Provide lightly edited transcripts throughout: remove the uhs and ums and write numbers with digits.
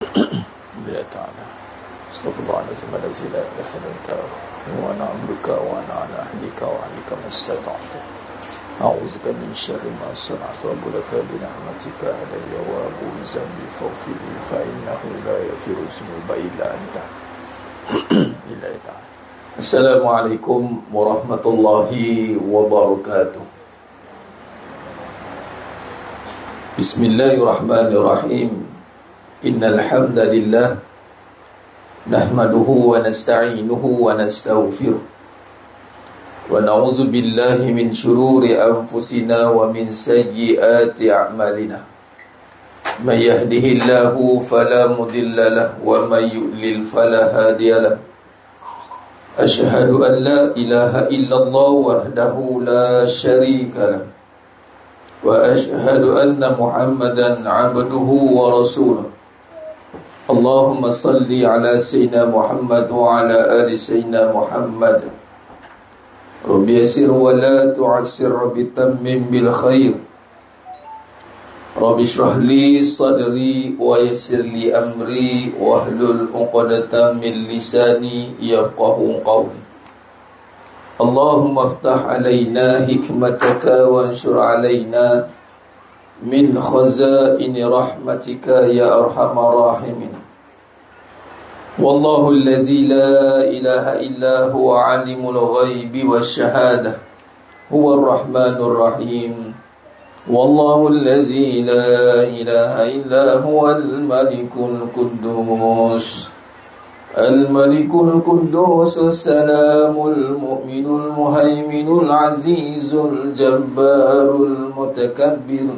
الله تعالى استغفر الله العظيم الذي لا اله الا انت وانا عبدك وانا على عهدك وعهدك ما استطعت اعوذ بك من شر ما صنعت وابو لك بنعمتك علي وابو ذنبي فاغفر لي فانه لا يغفر الذنوب الا انت. الله تعالى. Assalamualaikum warahmatullahi wabarakatuh. Bismillahirrahmanirrahim. Innal hamdalillah nahmaduhu wa nasta'inuhu wa nastaghfiruh wa na'udzu billahi min shururi anfusina wa min sayyiati a'malina. May yahdihillahu fala mudilla lahu wa may yudlil fala hadiya lahu. Asyhadu an la ilaha illallah wahdahu la syarika lahu wa asyhadu anna Muhammadan 'abduhu wa rasuluh. Allahumma salli ala sayyidina Muhammad wa ala ali sayyidina Muhammad. Rabbi yassir wa la tu'assir, Rabbi tammim bil khair. Rabbi shrah li sadri wa yassir li amri wahlul 'uqdatam min lisani yafqahu qawli. Allahumma iftah alaina hikmataka wa anshur alaina min khazaini rahmatika ya arhamar rahimin. Wallahu allazi la ilaha illa huwa alimul ghaibi wasyahadah huwa ar-rahmanur rahim. Wallahu allazi la ilaha illa huwa al-malikul quddus al-malikul quddus as-salamul mu'minul muhaiminul azizul jabbarul mutakabbir.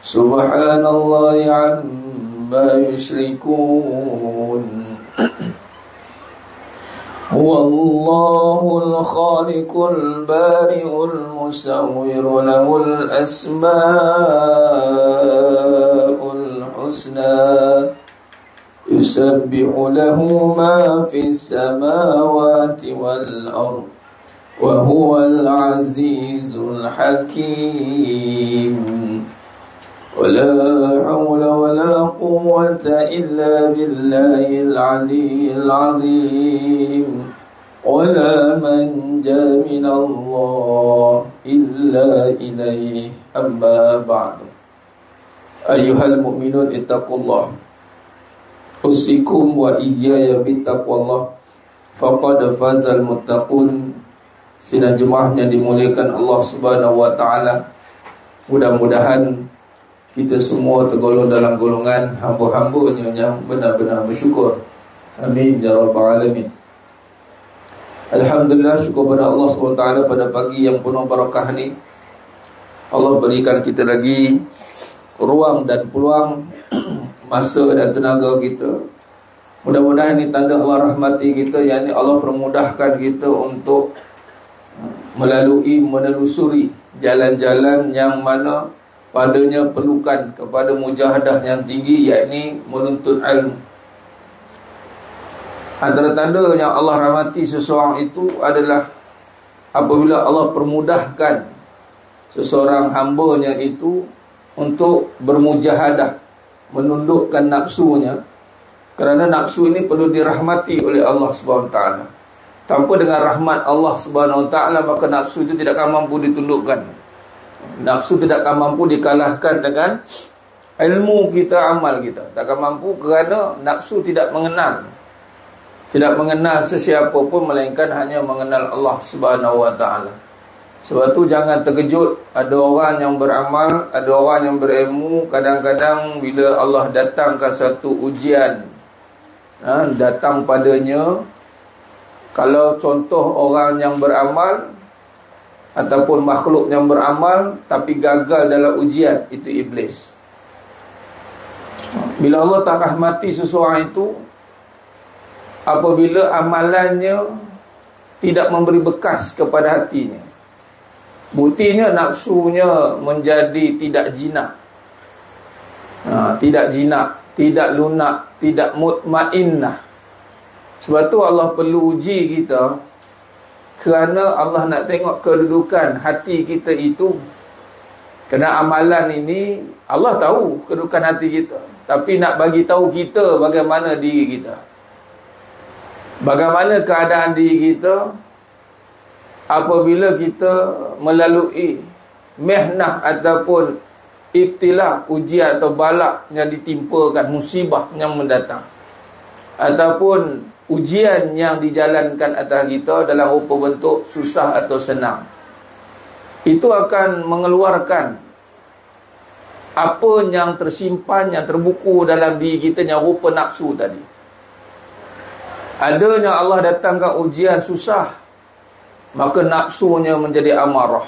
Subhanallahi amma yushrikun. Huwallahul khaliqul bari'ul musawwir lahul asmaul husna yusabbihu lahu ma fis samawati wal ardh wa huwal azizul hakim. ولا حول ولا قوة إلا بالله العلي العظيم. ولا منجا من الله إلا إليه. أما بعد أيها المؤمنون اتقوا الله أوصيكم وإياي بتقوى الله فقد فاز المتقون. Sidang jemaah yang dimuliakan Allah Subhanahu wa taala, mudah-mudahan kita semua tergolong dalam golongan hamba-hambanya yang benar-benar bersyukur. Amin ya rabbal alamin. Alhamdulillah, syukur pada Allah SWT pada pagi yang penuh barakah ni. Allah berikan kita lagi ruang dan peluang, masa dan tenaga kita. Mudah-mudahan ini tanda Allah rahmati kita, yakni Allah permudahkan kita untuk menelusuri jalan-jalan yang mana padanya perlukan kepada mujahadah yang tinggi, yakni menuntut ilmu. Antara tanda yang Allah rahmati seseorang itu adalah apabila Allah permudahkan seseorang hambanya itu untuk bermujahadah, menundukkan nafsunya. Kerana nafsu ini perlu dirahmati oleh Allah SWT. Tanpa dengan rahmat Allah SWT, maka nafsu itu tidak akan mampu ditundukkan. Nafsu tidak akan mampu dikalahkan dengan ilmu kita, amal kita. Tak akan mampu kerana nafsu tidak mengenal sesiapa pun, melainkan hanya mengenal Allah Subhanahu wa taala. Sebab tu jangan terkejut ada orang yang beramal, ada orang yang berilmu, kadang-kadang bila Allah datangkan satu ujian datang padanya, kalau contoh orang yang beramal ataupun makhluk yang beramal tapi gagal dalam ujian, itu iblis. Bila Allah tak rahmati seseorang itu, apabila amalannya tidak memberi bekas kepada hatinya, buktinya nafsunya menjadi tidak jinak, tidak lunak, tidak mutmainnah. Sebab tu Allah perlu uji kita, kerana Allah nak tengok kedudukan hati kita itu. Kerana amalan ini Allah tahu kedudukan hati kita. tapi nak bagi tahu kita bagaimana diri kita. Bagaimana keadaan diri kita apabila kita melalui mihnah ataupun ibtilah, ujian atau balak yang ditimpakan, musibah yang mendatang, ataupun ujian yang dijalankan atas kita dalam rupa bentuk susah atau senang. Itu akan mengeluarkan apa yang tersimpan, yang terbuku dalam diri kita yang rupa nafsu tadi. Adanya Allah datangkan ujian susah, maka nafsunya menjadi amarah.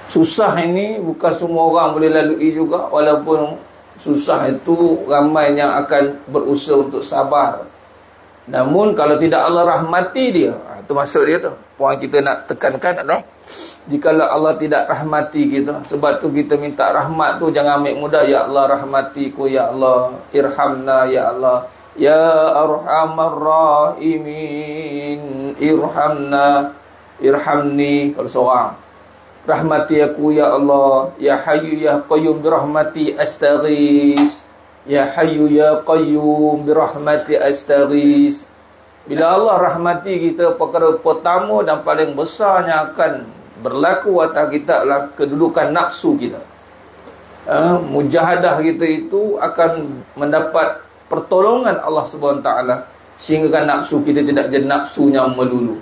Susah ini bukan semua orang boleh lalui juga, walaupun susah itu ramai yang akan berusaha untuk sabar. Namun kalau tidak Allah rahmati dia, itu maksud dia tu. Poin kita nak tekankan adalah jikalau Allah tidak rahmati kita, sebab tu kita minta rahmat tu jangan ambil mudah. Ya Allah rahmatiku, ya Allah irhamna, ya Allah ya arhamar rahimin irhamna, irhamni kalau seorang. Rahmati aku ya Allah, ya hayyu ya qayyum birahmati astaghis, ya hayyu ya qayyum birahmati astaghis. Bila Allah rahmati kita, perkara pertama dan paling besarnya akan berlaku atas kita adalah kedudukan nafsu kita. Mujahadah kita itu akan mendapat pertolongan Allah Subhanahu Wa Taala, sehingga nafsu kita tidak jadi nafsu yang melulu,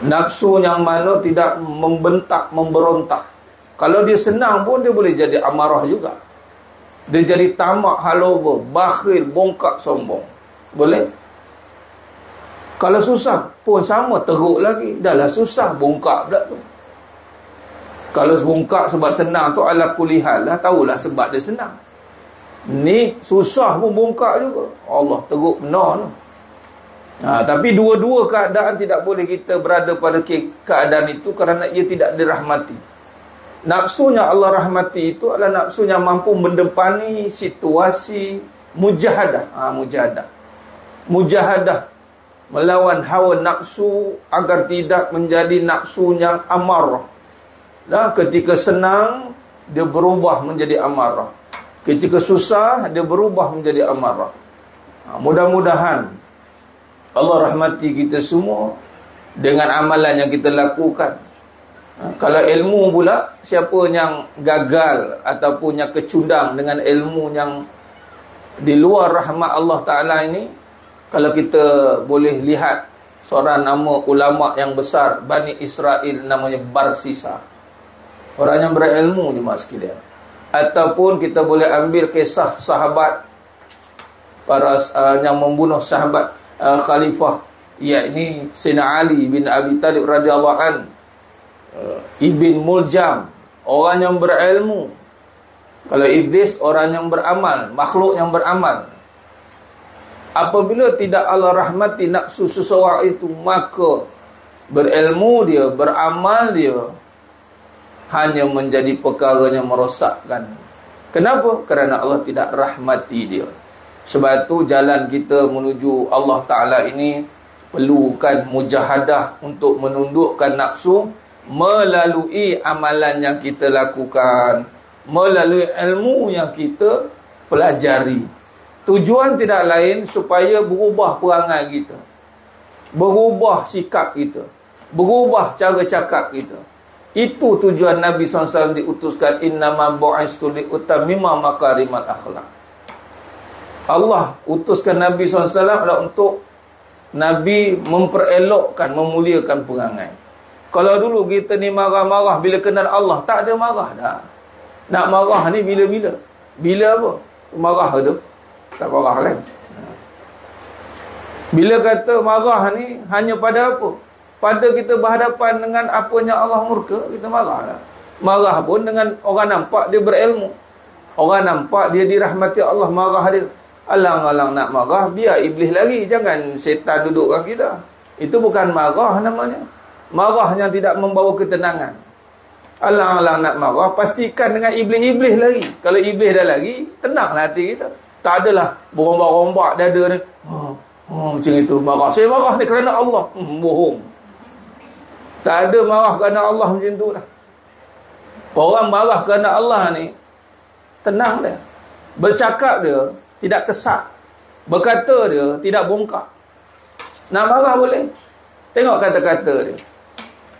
nafsu yang mana tidak membentak, memberontak. Kalau dia senang pun dia boleh jadi amarah juga. Dia jadi tamak, haloba, bakhil, bongkak, sombong. Boleh. Kalau susah pun sama, teruk lagi. Dahlah susah, bongkak pula tu. Kalau bongkak sebab senang tu ala kulihal lah, tahulah sebab dia senang. Ni susah pun bongkak juga. Allah teruk benar tu. Tapi dua-dua keadaan tidak boleh kita berada pada keadaan itu, kerana ia tidak dirahmati. Nafsunya Allah rahmati itu adalah nafsu yang mampu mendepani situasi mujahadah. Mujahadah melawan hawa nafsu agar tidak menjadi nafsu yang amarah. Dan ketika senang dia berubah menjadi amarah, ketika susah dia berubah menjadi amarah. Mudah-mudahan Allah rahmati kita semua dengan amalan yang kita lakukan. Kalau ilmu pula, siapa yang gagal ataupun yang kecundang dengan ilmu yang di luar rahmat Allah Ta'ala ini, kalau kita boleh lihat seorang nama ulama yang besar Bani Israel namanya Barsisa, orang yang berilmu jemaah sekalian. Ataupun kita boleh ambil kisah sahabat para yang membunuh sahabat khalifah, yakni Sayyidina Ali bin Abi Talib radhiyallahu an, Ibn Muljam, orang yang berilmu. Kalau iblis, orang yang beramal, makhluk yang beramal. Apabila tidak Allah rahmati nafsu seseorang itu, maka berilmu dia, beramal dia hanya menjadi perkara yang merosakkan. Kenapa? Kerana Allah tidak rahmati dia. Sebab itu jalan kita menuju Allah Ta'ala ini perlukan mujahadah untuk menundukkan nafsu melalui amalan yang kita lakukan, melalui ilmu yang kita pelajari. Tujuan tidak lain supaya berubah perangai kita, berubah sikap kita, berubah cara cakap kita. Itu tujuan Nabi SAW diutuskan, innama bu'istu liutammima makarimal akhlak. Allah utuskan Nabi SAW adalah untuk Nabi memperelokkan, memuliakan perangai. Kalau dulu kita ni marah-marah bila kenal Allah, tak ada marah dah. Nak marah ni bila-bila. Bila apa? Marah tu tak marah kan? Bila kata marah ni hanya pada apa? Pada kita berhadapan dengan apa yang Allah murka, kita marah lah. Marah pun dengan orang nampak dia berilmu, orang nampak dia dirahmati Allah, marah dia. Alang-alang nak marah, biar iblis lari, jangan setan dudukkan kita. Itu bukan marah namanya. Marah yang tidak membawa ketenangan. Alang-alang nak marah, pastikan dengan iblis-iblis lagi. Kalau iblis dah lagi, tenanglah hati kita. Tak adalah berombak-ombak dada ni. Macam itu marah. Saya marah ni kerana Allah. Bohong. Tak ada marah kerana Allah macam tu lah. Orang marah kerana Allah ni, Tenang dia. Bercakap dia tidak kesat. Berkata dia tidak bongkak. Nak marah boleh. Tengok kata-kata dia.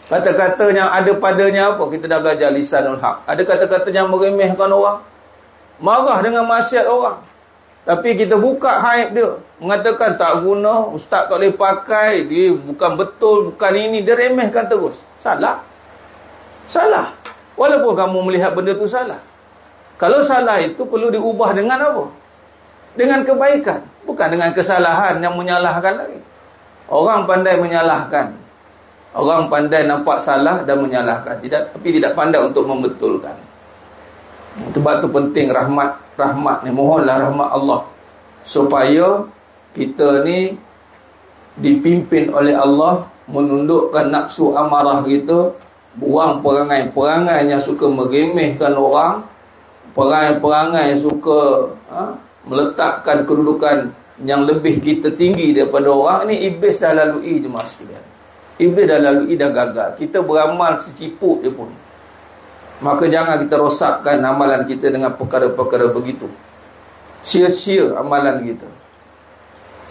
Kata-kata yang ada padanya apa? Kita dah belajar lisanul haq. Ada kata-kata yang meremehkan orang. Marah dengan maksiat orang. Tapi kita buka haib dia. Mengatakan tak guna, ustaz tak boleh pakai, dia bukan betul, bukan ini. Dia remehkan terus. Salah. Salah. Walaupun kamu melihat benda tu salah. Kalau salah itu perlu diubah dengan apa? Dengan kebaikan. Bukan dengan kesalahan yang menyalahkan lagi. Orang pandai menyalahkan. Orang pandai nampak salah dan menyalahkan. Tapi tidak pandai untuk membetulkan. Sebab tu penting rahmat ni. Mohonlah rahmat Allah. Supaya kita ni dipimpin oleh Allah. Menundukkan nafsu amarah kita. Buang perangai-perangai yang suka meremehkan orang. Perangai-perangai yang suka meletakkan kedudukan yang lebih kita tinggi daripada orang. Ini iblis dah lalui jemaah sekalian. Iblis dah lalui, dah gagal. Kita beramal seciput dia pun. Maka jangan kita rosakkan amalan kita dengan perkara-perkara begitu. Sia-sia amalan kita.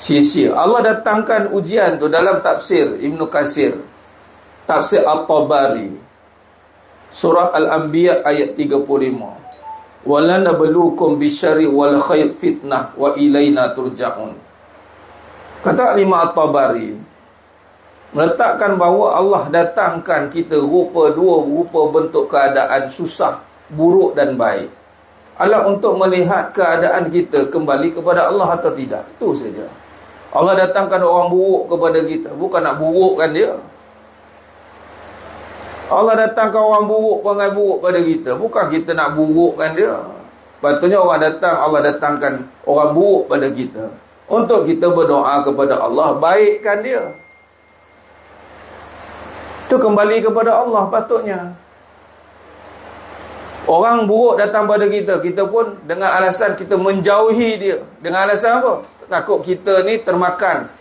Sia-sia. Allah datangkan ujian tu dalam tafsir Ibn Katsir. Tafsir At-Tabari. Surah Al-Anbiya ayat 35. Wala nabluukum bisyarri wal khair fitnah wa ilaina turja'un. Kata Imam At-Tabari meletakkan bahawa Allah datangkan kita dua rupa bentuk keadaan susah, buruk dan baik. Allah untuk melihat keadaan kita kembali kepada Allah atau tidak. Itu saja. Allah datangkan orang buruk kepada kita, bukan nak burukkan dia. Allah datangkan orang buruk, perangai buruk pada kita, bukan kita nak burukkan dia. Patutnya Allah datangkan orang buruk pada kita untuk kita berdoa kepada Allah, baikkan dia. Itu kembali kepada Allah patutnya. Orang buruk datang pada kita, kita pun dengan alasan kita menjauhi dia. Dengan alasan apa? Takut kita ni termakan,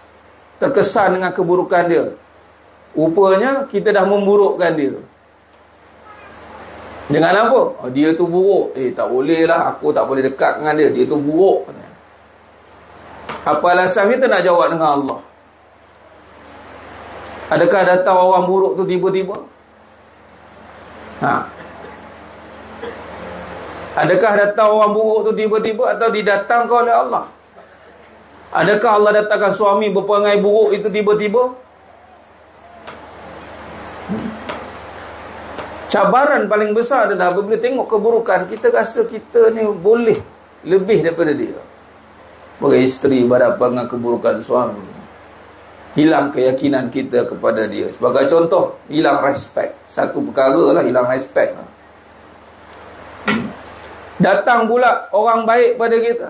terkesan dengan keburukan dia. Rupanya kita dah memburukkan dia. Dengan apa? Dia tu buruk. Tak boleh lah, aku tak boleh dekat dengan dia. Dia tu buruk. Apa alasan kita nak jawab dengan Allah? Adakah datang orang buruk tu tiba-tiba? Adakah datang orang buruk tu tiba-tiba atau didatangkan oleh Allah? Adakah Allah datangkan suami berperangai buruk itu tiba-tiba? Cabaran paling besar adalah apabila tengok keburukan, kita rasa kita ni boleh lebih daripada dia. Sebagai isteri berhadapan dengan keburukan suami, hilang keyakinan kita kepada dia. Sebagai contoh, hilang respect. Satu perkara lah, hilang respect lah. Datang pula orang baik pada kita.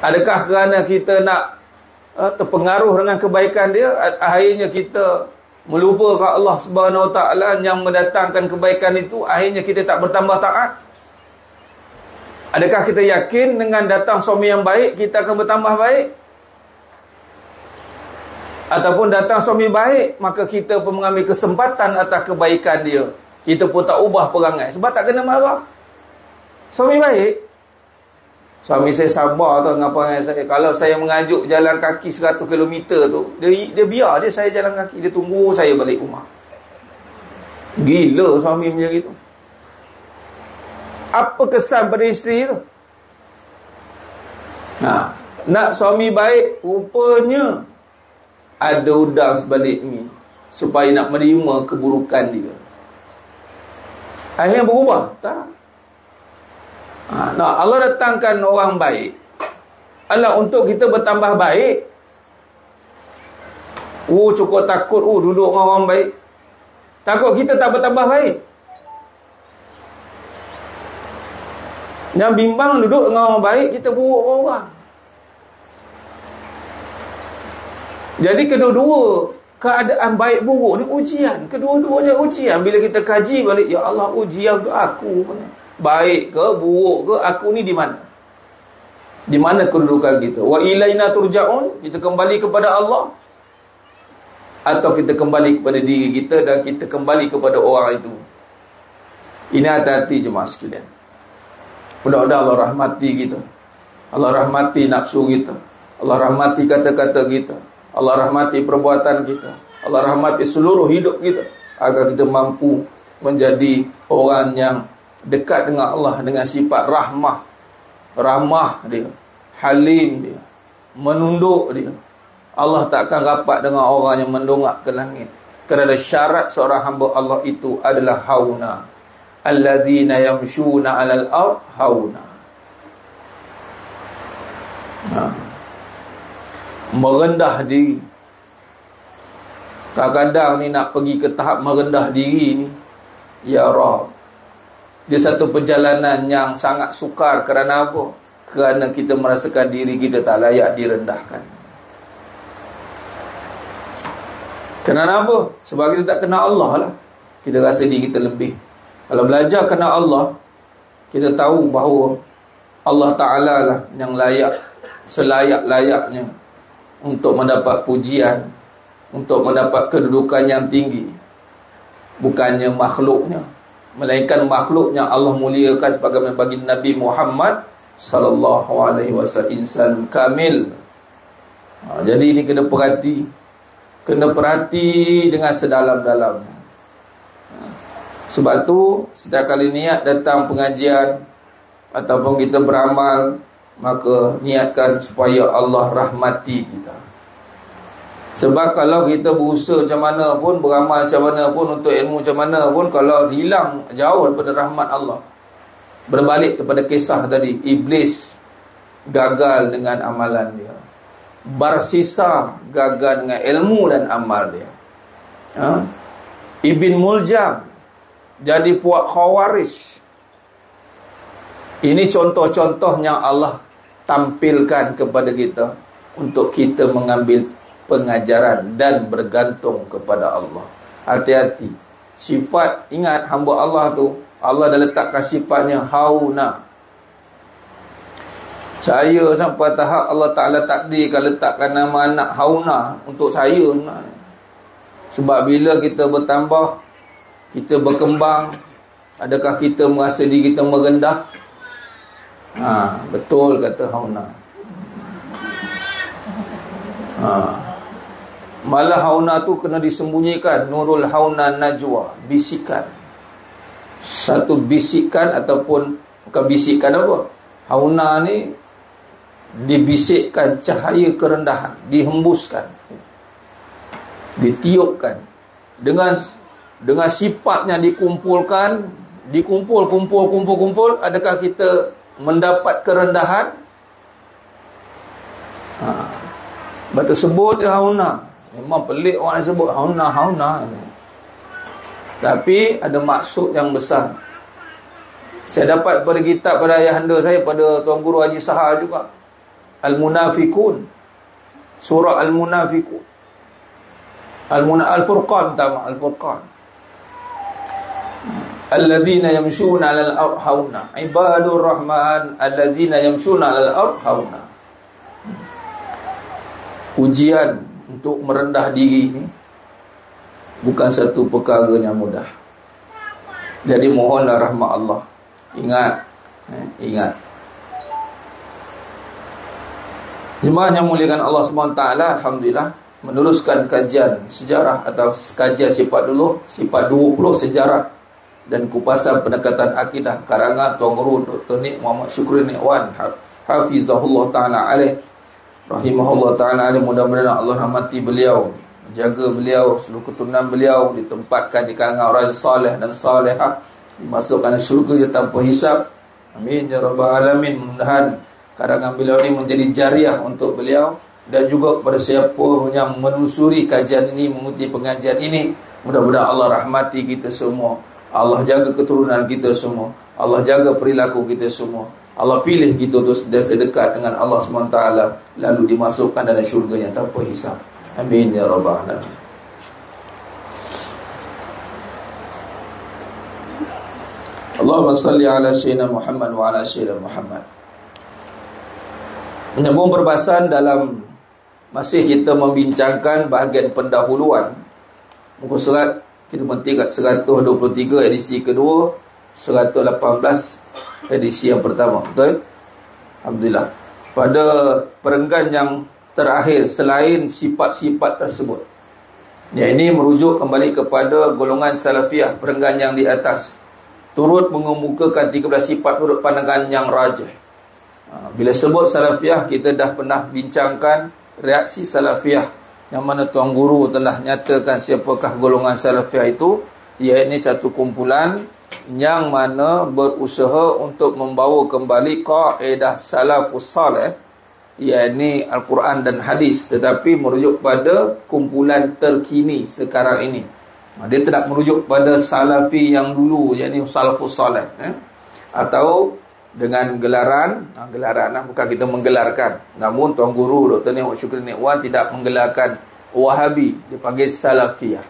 Adakah kerana kita nak terpengaruh dengan kebaikan dia, akhirnya kita melupakan Allah Subhanahu Wa Taala yang mendatangkan kebaikan itu, akhirnya kita tak bertambah taat? Adakah kita yakin dengan datang suami yang baik kita akan bertambah baik? Ataupun datang suami baik, maka kita pun mengambil kesempatan atas kebaikan dia, kita pun tak ubah perangai sebab tak kena marah. Suami baik, suami saya sabar tu dengan perangai saya. Kalau saya mengajuk jalan kaki 100 km tu, dia biar dia saya jalan kaki, dia tunggu saya balik rumah. Gila suami macam gitu. Apa kesan pada isteri tu? Nak suami baik, rupanya ada udang sebalik ni supaya nak menerima keburukan dia. Akhirnya berubah? Tak. Allah datangkan orang baik, Allah untuk kita bertambah baik. Cukup takut duduk dengan orang baik. Takut kita tak bertambah baik. Yang bimbang duduk dengan orang baik, kita buruk orang. Jadi kedua-dua keadaan baik buruk ni ujian. Kedua-duanya ujian. Bila kita kaji balik, ya Allah, ujian untuk aku, baik ke buruk ke, aku ni di mana? Di mana kedudukan kita? Wa ilaina turja'un, kita kembali kepada Allah, atau kita kembali kepada diri kita dan kita kembali kepada orang itu. Ini hati-hati jemaah sekalian. Mudah-mudahan Allah rahmati kita. Allah rahmati nafsu kita. Allah rahmati kata-kata kita. Allah rahmati perbuatan kita. Allah rahmati seluruh hidup kita, agar kita mampu menjadi orang yang dekat dengan Allah dengan sifat rahmah. Ramah dia, halim dia, menunduk dia. Allah takkan rapat dengan orang yang mendongak ke langit. Kerana syarat seorang hamba Allah itu adalah hauna. Alladzina yamshuna 'alal ard hauna. Merendah diri. Kadang-kadang ni nak pergi ke tahap merendah diri ni, ya Rabb, dia satu perjalanan yang sangat sukar. Kerana apa? Kerana kita merasakan diri kita tak layak direndahkan. Kerana apa? Sebab kita tak kenal Allah lah. Kita rasa diri kita lebih. Kalau belajar kenal Allah, kita tahu bahawa Allah Ta'ala lah yang layak, selayak-layaknya untuk mendapat pujian, untuk mendapat kedudukan yang tinggi. Bukannya makhluknya, melainkan makhluk yang Allah muliakan sebagaimana bagi Nabi Muhammad sallallahu alaihi wasallam, insan kamil. Jadi ini kena perhati dengan sedalam-dalamnya. Sebab tu setiap kali niat datang pengajian ataupun kita beramal, maka niatkan supaya Allah rahmati kita. Sebab kalau kita berusaha macam mana pun, beramal macam mana pun, untuk ilmu macam mana pun, kalau hilang jauh daripada rahmat Allah. Berbalik kepada kisah tadi, iblis gagal dengan amalan dia, Barsisa gagal dengan ilmu dan amal dia. Ibn Muljam jadi puak Khawarij. Ini contoh-contoh yang Allah tampilkan kepada kita untuk kita mengambil pengajaran dan bergantung kepada Allah. Hati-hati. Sifat, ingat hamba Allah tu, Allah dah letakkan sifatnya hauna. Saya sampai tahap Allah Ta'ala takdirkan letakkan nama anak hauna untuk saya. Sebab bila kita bertambah, kita berkembang, adakah kita merasa diri kita merendah? Betul kata hauna. Malah hauna tu kena disembunyikan. Nurul hauna najwa, bisikan. Satu bisikan ataupun bukan bisikan apa, hauna ni dibisikkan cahaya kerendahan, dihembuskan, ditiupkan dengan sifatnya, dikumpul, adakah kita mendapat kerendahan? Batu sebut dia hauna. Memang pelik orang sebut hauna. Tapi ada maksud yang besar. Saya dapat pada kitab pada ayahanda saya, pada Tuan Guru Haji Sahar juga, Al-Munafikun, surah Al-Munafikun, Al-Furqan, Al-Furqan. Allazina yamshuna 'alal ardh hauna, ibadur rahman allazina yamshuna 'alal ardh hauna. Ujian untuk merendah diri ini bukan satu perkara yang mudah. Jadi mohonlah rahmat Allah. Ingat. Jemaah yang muliakan Allah SWT, alhamdulillah, meneruskan kajian sejarah atau kajian sifat 20 sejarah dan kupasan pendekatan akidah karangan Tuan Guru Dr. Nik Muhammad Syukri Nikwan hafizahullah ta'ala alaih, rahimahullah ta'ala alaih. Mudah-mudahan Allah rahmati beliau, jaga beliau, seluruh keturunan beliau ditempatkan di kalangan orang saleh dan salehah, dimasukkan syurga tanpa hisab. Amin ya rabbal alamin. Mudah-mudahan karangan beliau ini menjadi jariah untuk beliau dan juga kepada siapa yang menelusuri kajian ini, mengikuti pengajian ini. Mudah-mudahan Allah rahmati kita semua, Allah jaga keturunan kita semua, Allah jaga perilaku kita semua, Allah pilih kita untuk sedekat dengan Allah SWT, lalu dimasukkan dalam syurga yang tanpa hisab. Amin ya rabbal alamin. Allahumma salli ala sayyidina Muhammad wa ala sayyidina Muhammad. Menyambung perbahasan dalam, masih kita membincangkan bahagian pendahuluan muka surat. Kita berhenti kat 123 edisi kedua, 118 edisi yang pertama. Betul? Alhamdulillah. Pada perenggan yang terakhir, selain sifat-sifat tersebut, yang ini merujuk kembali kepada golongan salafiyah, perenggan yang di atas, turut mengemukakan 13 sifat menurut pandangan yang rajih. Bila sebut salafiyah, kita dah pernah bincangkan reaksi salafiyah, yang mana Tuan Guru telah nyatakan siapakah golongan salafiyah itu. Ia ini satu kumpulan yang mana berusaha untuk membawa kembali kaedah salafus salih, iaitu Al-Quran dan hadis, tetapi merujuk pada kumpulan terkini sekarang ini. Dia tidak merujuk pada salafi yang dulu, iaitu salafus salih, atau dengan gelaran bukan kita menggelarkan. Namun Tuan Guru Dr. Nik Syukri Nikwan tidak menggelarkan Wahabi, dia panggil salafiyah.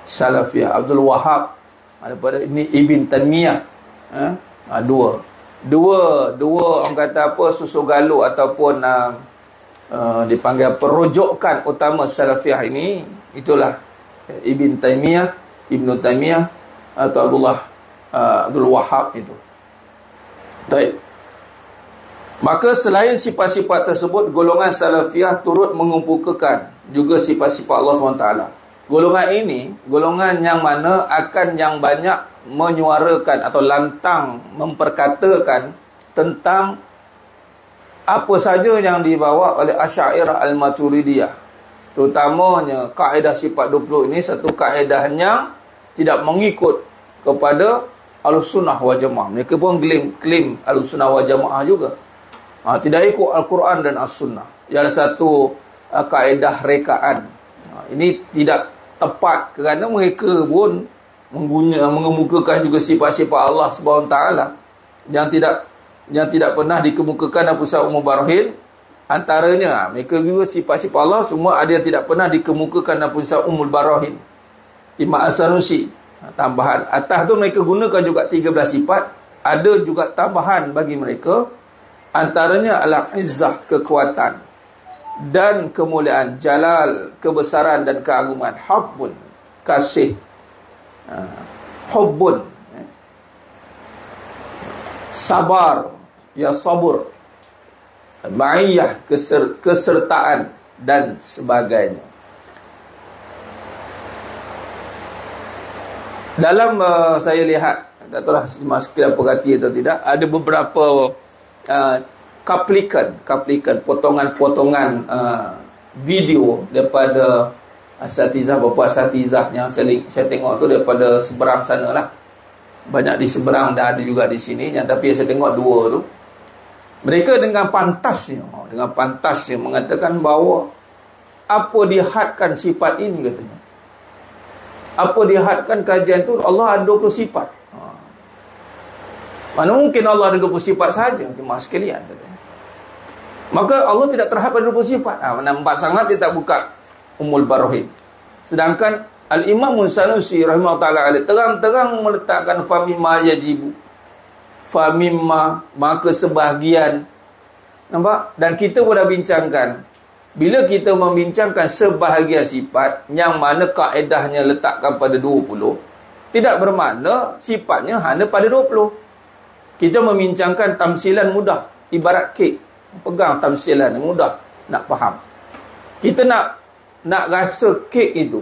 Salafiyah. Abdul Wahab, daripada ini Ibn Taymiyah. Dua orang kata apa, susu galuh ataupun dipanggil perujukan utama salafiyah ini, itulah Ibn Taymiyah atau Abdul Wahab itu. Baik. Maka selain sifat-sifat tersebut, golongan salafiyah turut mengumpulkan juga sifat-sifat Allah SWT. Golongan ini, golongan yang mana akan yang banyak menyuarakan atau lantang memperkatakan tentang apa saja yang dibawa oleh Asy'ariyah Al-Maturidiyah. Terutamanya kaedah sifat 20 ini satu kaedah yang tidak mengikut kepada Ahlussunnah wal Jamaah. Mereka pun klaim Ahlussunnah wal Jamaah juga. Tidak ikut Al-Quran dan As-Sunnah. Ialah satu kaedah rekaan. Ini tidak tepat kerana mereka pun mengemukakan juga sifat-sifat Allah SWT yang tidak pernah dikemukakan dalam pusat Ummul Barahin. Antaranya mereka juga sifat-sifat Allah semua ada yang tidak pernah dikemukakan dalam pusat Ummul Barahin. Imam As-Sanusi, tambahan atas tu mereka gunakan juga 13 sifat. Ada juga tambahan bagi mereka, antaranya al-izzah, kekuatan, dan kemuliaan, jalal, kebesaran dan keagungan, hubbun, kasih, hubbun, sabar, ya sabur, ma'iyah, kesertaan dan sebagainya. Dalam saya lihat, tak tahulah sekalian perhati atau tidak, ada beberapa cuplikan, potongan video daripada beberapa asatizah yang saya tengok tu daripada seberang sana lah. Banyak di seberang dan ada juga di sini, tapi saya tengok dua tu. Mereka dengan pantasnya mengatakan bahawa apa dihadkan sifat ini, katanya. Apa dihadkan kajian tu, Allah ada 20 sifat. Mana mungkin Allah ada 20 sifat saja, jemaah sekalian, katanya. Maka Allah tidak terhad pada 20 sifat. Nampak sangat dia tak buka Ummul Barahin. Sedangkan Al-Imam Sanusi rahimahullah ta'ala terang-terang meletakkan famimma yajibu, famimma, maka sebahagian. Nampak? Dan kita pun dah bincangkan, bila kita membincangkan sebahagian sifat yang mana kaedahnya letakkan pada 20, tidak bermakna sifatnya hanya pada 20. Kita membincangkan tamsilan mudah, ibarat kek. Pegang tamsilan mudah nak faham. Kita nak rasa kek itu,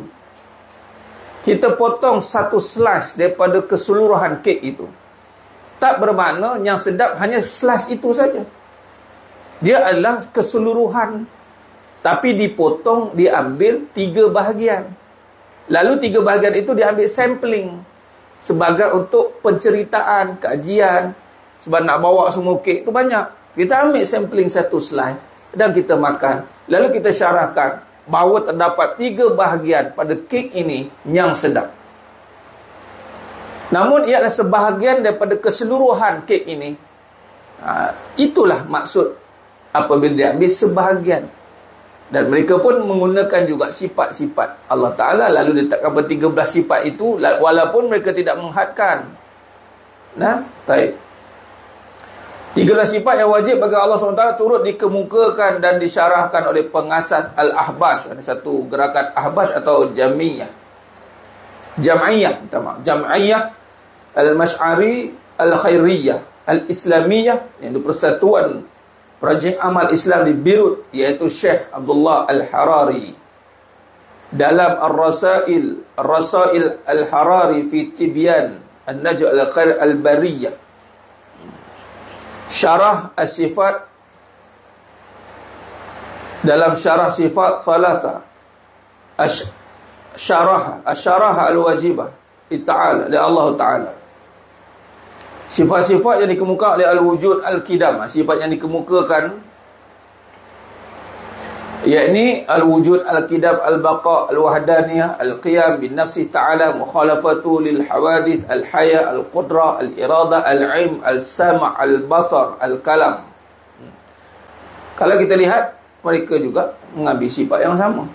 kita potong satu slice daripada keseluruhan kek itu. Tak bermakna yang sedap hanya slice itu saja. Dia adalah keseluruhan, tapi dipotong, diambil 3 bahagian. Lalu 3 bahagian itu diambil sampling sebagai untuk penceritaan, kajian. Sebab nak bawa semua kek tu banyak. Kita ambil sampling satu slide dan kita makan. Lalu kita syarahkan bahawa terdapat 3 bahagian pada kek ini yang sedap. Namun ialah sebahagian daripada keseluruhan kek ini. Itulah maksud apabila diambil sebahagian. Dan mereka pun menggunakan juga sifat-sifat Allah Ta'ala, lalu diletakkan pada 13 sifat itu, walaupun mereka tidak menghadkan. Baik. 13 sifat yang wajib bagi Allah SWT turut dikemukakan dan disyarahkan oleh pengasas Al-Ahbash. Ada satu gerakan Ahbash atau Jam'iyah Al-Mash'ari Al-Khairiyah Al-Islamiyah, yang Persatuan Projek Amal Islam di Beirut, iaitu Syekh Abdullah Al-Harari, dalam Ar-Rasail Al-Harari fi Tibyan An-Najm Al-Khair Al-Bariyah, syarah as-sifat, dalam syarah sifat salata, syarah al-wajibah ta'ala li Allah Ta'ala, sifat-sifat yang dikemukakan oleh al-wujud al-qidam, sifat yang dikemukakan yakni al-wujud al-qidam, al-baqa, al-wahdaniyah, al-qiyam bin nafsi ta'ala, mukhalafatu lil hawadith, al-haya, al-qudrah, al-iradah, al-ilm, al-sama', al-basar, al-kalam. Kalau kita lihat, mereka juga mengambil sifat yang sama.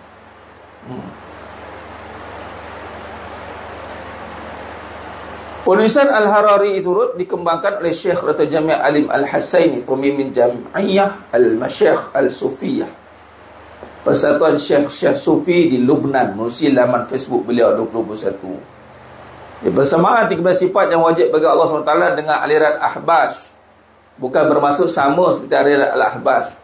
Penulisan Al-Harari itu turut dikembangkan oleh Syekh Dr. Jami' Alim Al-Hasaini, pemimpin Jami'iyah Al-Masyaikh Al-Sufiyah, Persatuan Syekh-Syekh Sufi di Lubnan, melalui laman Facebook beliau 2021. Bersamaan 13 sifat yang wajib bagi Allah SWT dengan aliran Ahbas, bukan bermaksud sama seperti aliran Al-Ahbas.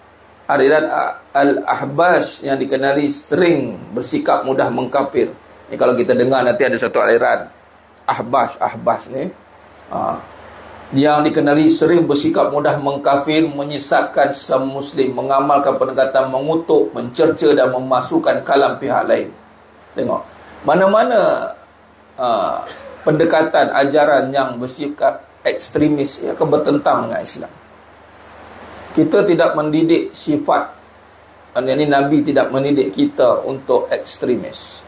Aliran Al-Ahbas yang dikenali sering bersikap mudah mengkafir. Ini kalau kita dengar nanti ada satu aliran Ahbas ni, yang dikenali sering bersikap mudah mengkafir, menyesatkan semua Muslim, mengamalkan pendekatan mengutuk, mencerca dan memasukkan kalam pihak lain. Tengok, mana-mana pendekatan ajaran yang bersikap ekstremis, ia akan bertentang dengan Islam. Kita tidak mendidik sifat, ini Nabi tidak mendidik kita untuk ekstremis.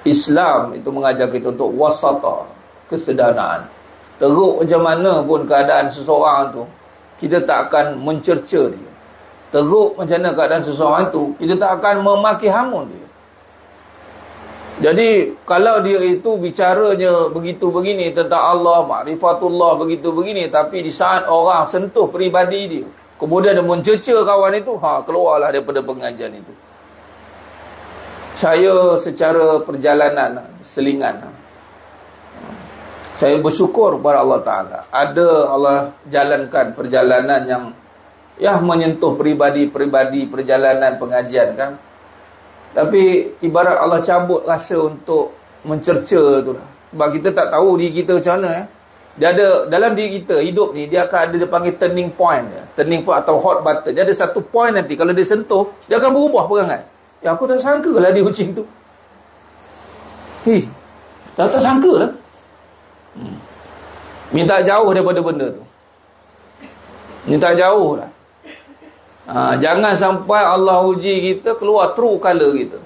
Islam itu mengajar kita untuk wasata, kesederhanaan. Teruk macam mana pun keadaan seseorang tu, kita tak akan mencerca dia. Teruk macam mana keadaan seseorang tu, kita tak akan memaki hamun dia. Jadi kalau dia itu bicaranya begitu begini tentang Allah, ma'rifatullah begitu begini, tapi di saat orang sentuh peribadi dia, kemudian dia mencerca kawan itu, keluarlah daripada pengajian itu. Saya secara perjalanan selingan, saya bersyukur kepada Allah Ta'ala, ada Allah jalankan perjalanan yang menyentuh peribadi perjalanan pengajian kan. Tapi ibarat Allah cabut rasa untuk mencerca tu lah. Sebab kita tak tahu diri kita macam mana. Dia ada dalam diri kita, hidup ni, dia akan ada, dia panggil turning point. Turning point atau hot button. Dia ada satu point nanti, kalau dia sentuh, dia akan berubah perangai. Ya, aku tak sangka lah dia kucing tu. Tak sangka lah. Minta jauh daripada benda tu. Minta jauh lah. Jangan sampai Allah uji kita, keluar true color kita.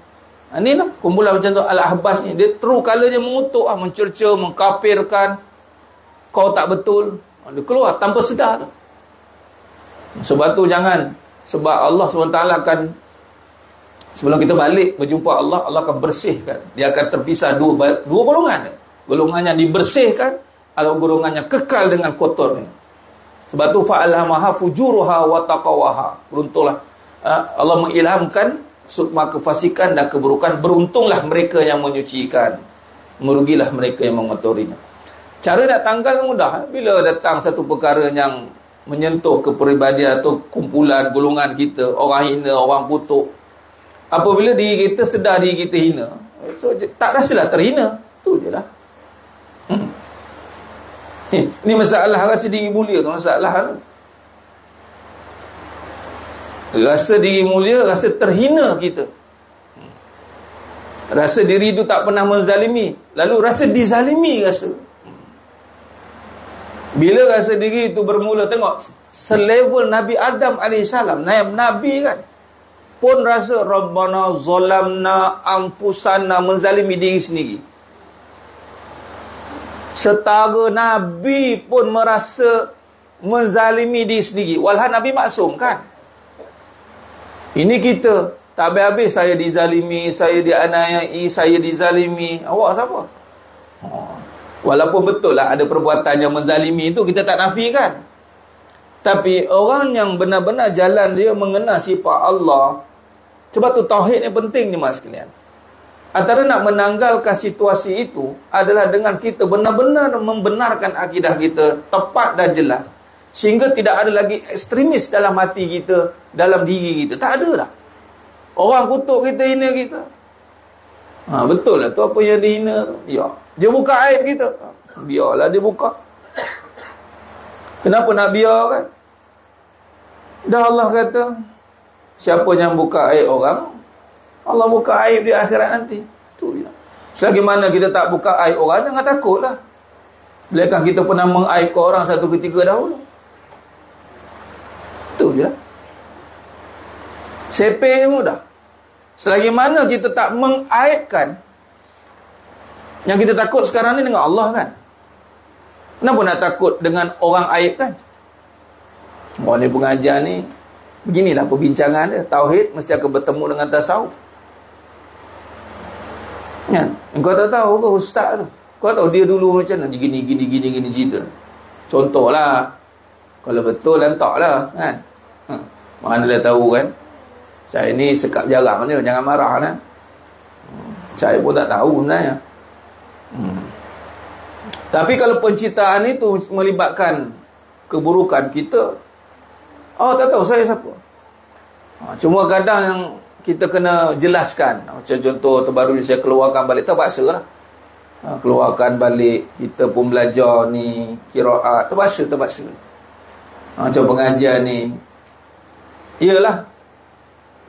Ini lah, kumpulan macam tu, Al-Ahbas ni, dia true color dia mengutuk, mencerca, mengkafirkan, kau tak betul. Dia keluar tanpa sedar tu. Sebab tu jangan, sebab Allah SWT akan, sebelum kita balik berjumpa Allah, Allah akan bersihkan. Dia akan terpisah dua golongan. Golongan yang dibersihkan, atau golongan yang kekal dengan kotornya. Sebab tu fa'alhamaha fujuruha wa taqwaha. Beruntunglah, Allah mengilhamkan sukma kefasikan dan keburukan. Beruntunglah mereka yang menyucikan, merugilah mereka yang mengotorinya. Cara nak tanggal mudah. Bila datang satu perkara yang menyentuh kepribadian atau kumpulan golongan kita, orang hina, orang kutuk, apabila diri kita sedar diri kita hina, so tak rasalah terhina. Tu je lah. Ini masalah rasa diri mulia tu, masalah tu. Rasa diri mulia, rasa terhina kita. Rasa diri tu tak pernah menzalimi, lalu rasa dizalimi rasa. Bila rasa diri itu bermula, tengok selevel Nabi Adam AS, Nabi kan pun rasa Rabbana zalamna anfusana, menzalimi diri sendiri. Setara Nabi pun merasa menzalimi diri sendiri, walhal Nabi maksum kan. Ini kita tak habis-habis, saya dizalimi, saya dianiayai, saya dizalimi. Awak siapa? Walaupun betul lah ada perbuatan yang menzalimi itu, kita tak nafikan. Tapi orang yang benar-benar jalan dia mengenal sifat Allah. Sebab tu tauhid ni penting ni mas sekalian. Antara nak menanggalkan situasi itu adalah dengan kita benar-benar membenarkan akidah kita tepat dan jelas, sehingga tidak ada lagi ekstremis dalam hati kita, dalam diri kita. Tak ada dah. Orang kutuk kita, hina kita. Betul lah tu apa yang dihina tu. Ya, dia buka aib kita. Biarlah dia buka. Kenapa nak biarkan? Dah Allah kata, siapa yang buka aib orang, Allah buka aib di akhirat nanti. Tu je. Selagi mana kita tak buka aib orang, jangan takutlah. Bilakah kita pernah mengaibkan orang satu ketika dahulu? Tu je lah. Sepeh mudah. Selagi mana kita tak mengaibkan, yang kita takut sekarang ni dengan Allah kan. Kenapa nak takut dengan orang aib kan? Orang ni pengajar ni, beginilah perbincangan dia. Tauhid mesti akan bertemu dengan tasawuf. Kan? Kau tak tahu ke ustaz tu? Kau tahu dia dulu macam mana? Gini cerita. Contohlah. Kalau betul lantaklah kan. Mana dia tahu kan? Saya ni sekap jarang dia, jangan marah kan. Saya pun tak tahu sebenarnya. Tapi kalau penciptaan itu melibatkan keburukan kita, tak tahu saya siapa. Cuma kadang yang kita kena jelaskan. Macam contoh terbaru ni saya keluarkan balik, terpaksa lah. Keluarkan balik, kita pun belajar ni qiraat, terpaksa. Macam pengajian ni, iyalah,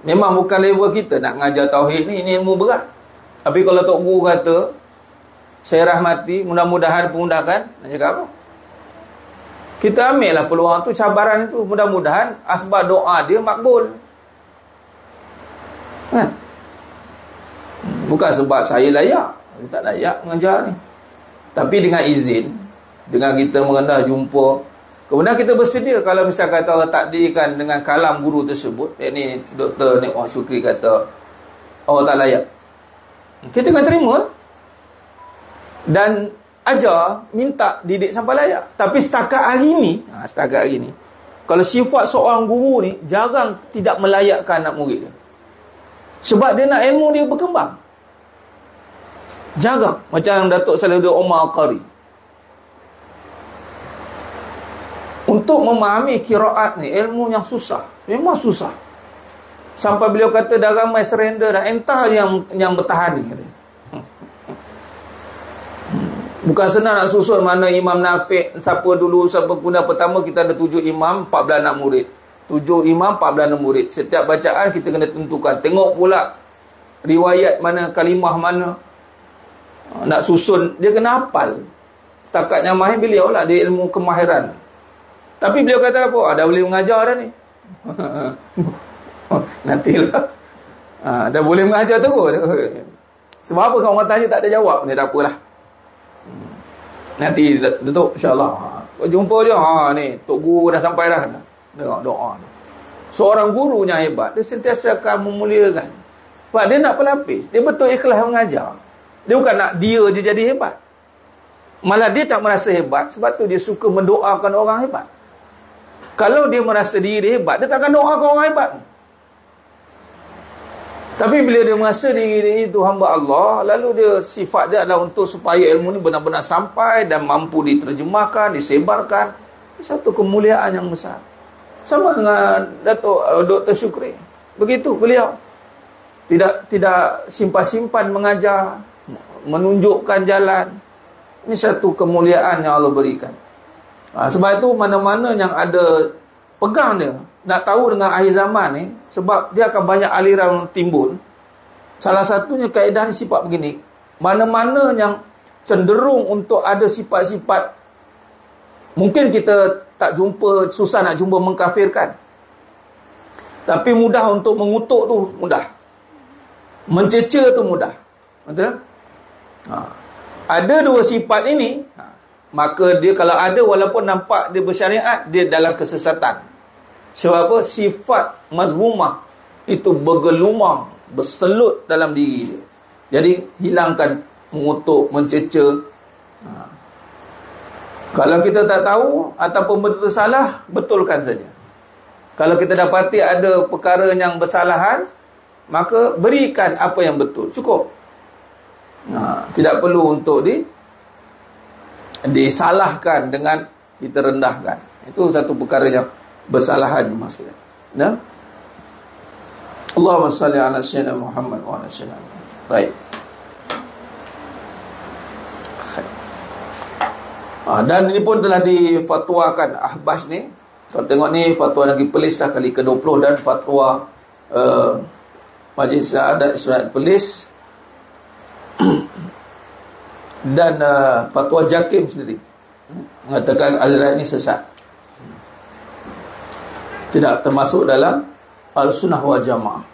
memang bukan level kita nak mengajar tauhid ni ilmu berat. Tapi kalau Tok Guru kata, saya rahmati, mudah-mudahan pemudahkan, nak cakap apa? Kita ambil lah peluang tu, cabaran itu, mudah-mudahan asbab doa dia makbul. Kan? Bukan sebab saya layak, saya tak layak mengajar ni. Tapi dengan izin, dengan kita merendah jumpa, kemudian kita bersedia. Kalau misal kata Allah takdirkan dengan kalam guru tersebut, ni Dr. Nik Muhammad Syukri kata Allah tak layak, kita akan terima dan ajar, minta didik sampai layak. Tapi setakat hari ni, kalau sifat seorang guru ni jarang tidak melayakkan anak murid dia. Sebab dia nak ilmu dia berkembang. Jarang. Macam Datuk Salahuddin Omar Al-Qari, untuk memahami qiraat ni ilmu yang susah, memang susah. Sampai beliau kata dah ramai surrender dah, entah yang bertahan ni. Bukan senang nak susun mana Imam Nafiq, siapa dulu, siapa guna pertama. Kita ada 7 imam, 14 anak murid. 7 imam, 14 anak murid. Setiap bacaan kita kena tentukan. Tengok pula riwayat mana, kalimah mana. Nak susun, dia kena hafal. Setakat yang mahir beliau lah, dia ilmu kemahiran. Tapi beliau kata apa? Dah boleh mengajar dah ni. Nantilah. Dah boleh mengajar tu kot. Sebab apa kalau orang tanya tak ada jawab? Ni tak apalah. Nanti Datuk insyaAllah jumpa je. Ni Tok Guru dah sampai dah. Tengok doa. Seorang guru yang hebat, dia sentiasa akan memuliakan. Sebab dia nak pelapis. Dia betul ikhlas mengajar. Dia bukan nak dia je jadi hebat. Malah dia tak merasa hebat, sebab tu dia suka mendoakan orang hebat. Kalau dia merasa diri hebat, dia takkan doakan orang hebat. Tapi bila dia merasa diri dia itu hamba Allah, lalu dia sifat dia adalah untuk supaya ilmu ni benar-benar sampai dan mampu diterjemahkan, disebarkan. Satu kemuliaan yang besar. Sama dengan Dr. Syukri. Begitu beliau. Tidak simpan-simpan mengajar, menunjukkan jalan. Ini satu kemuliaan yang Allah berikan. Sebab itu mana-mana yang ada pegang dia, nak tahu dengan akhir zaman ni, sebab dia akan banyak aliran timbul. Salah satunya kaedah ni sifat begini. Mana-mana yang cenderung untuk ada sifat-sifat, mungkin kita tak jumpa, susah nak jumpa mengkafirkan, tapi mudah untuk mengutuk tu mudah, mencecer tu mudah. Betul? Ada dua sifat ini, maka dia kalau ada, walaupun nampak dia bersyariat, dia dalam kesesatan. Sebab apa? Sifat mazmumah itu bergelumang, berselut dalam diri dia. Jadi hilangkan, mengutuk, mencecer. Kalau kita tak tahu ataupun betul salah, betulkan saja. Kalau kita dapati ada perkara yang bersalahan, maka berikan apa yang betul, cukup. Tidak perlu untuk disalahkan dengan kita rendahkan. Itu satu perkara yang bersalahan maksudnya. Nah, Allahumma salli ala sayyidina Muhammad wa ala sayyidina Muhammad. Baik. Dan ini pun telah difatwakan Ahbas ni. Kalau tengok ni fatwa Negeri Perlis dah kali ke-20 dan fatwa Majlis Adat Islam Perlis dan fatwa Jakim sendiri mengatakan aliran ini sesat, tidak termasuk dalam Al-Sunnah wal Jamaah.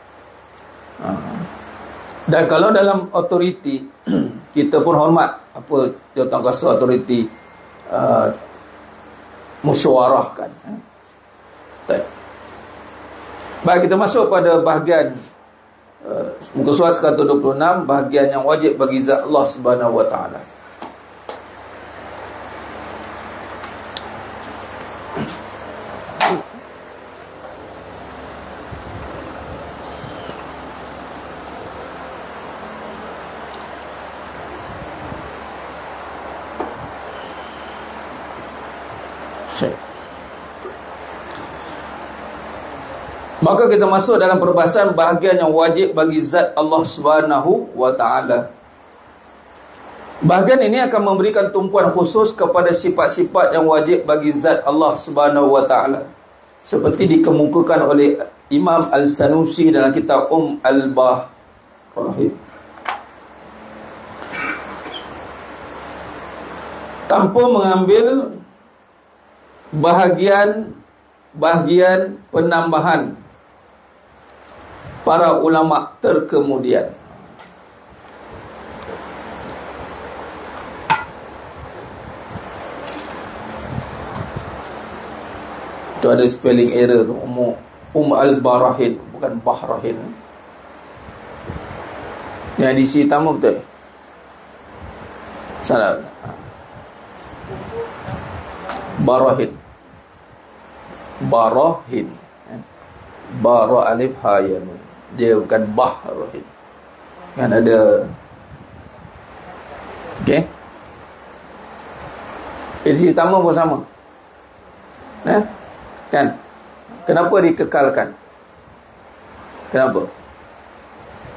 Dan kalau dalam autoriti kita pun hormat apa jawatankuasa autoriti musyawarahkan. Baik, kita masuk pada bahagian muka surat 126, bahagian yang wajib bagi zat Allah Subhanahu wa taala. Maka kita masuk dalam perbahasan bahagian yang wajib bagi zat Allah Subhanahu wa taala. Bahagian ini akan memberikan tumpuan khusus kepada sifat-sifat yang wajib bagi zat Allah Subhanahu wa taala, seperti dikemukakan oleh Imam Al-Sanusi dalam kitab Al-Barahim. Tanpa mengambil bahagian penambahan para ulama terkemudian. Itu ada spelling error. Al-Barahin, bukan Bahrahin. Yang edisi tamu betul? Salah. Barahin. Barahin. Bara alif ha ya nun. Dia bukan Bahrahin. Kan ada. Okey. Edisi tamu pun sama. Kan? Kenapa dikekalkan? Kenapa?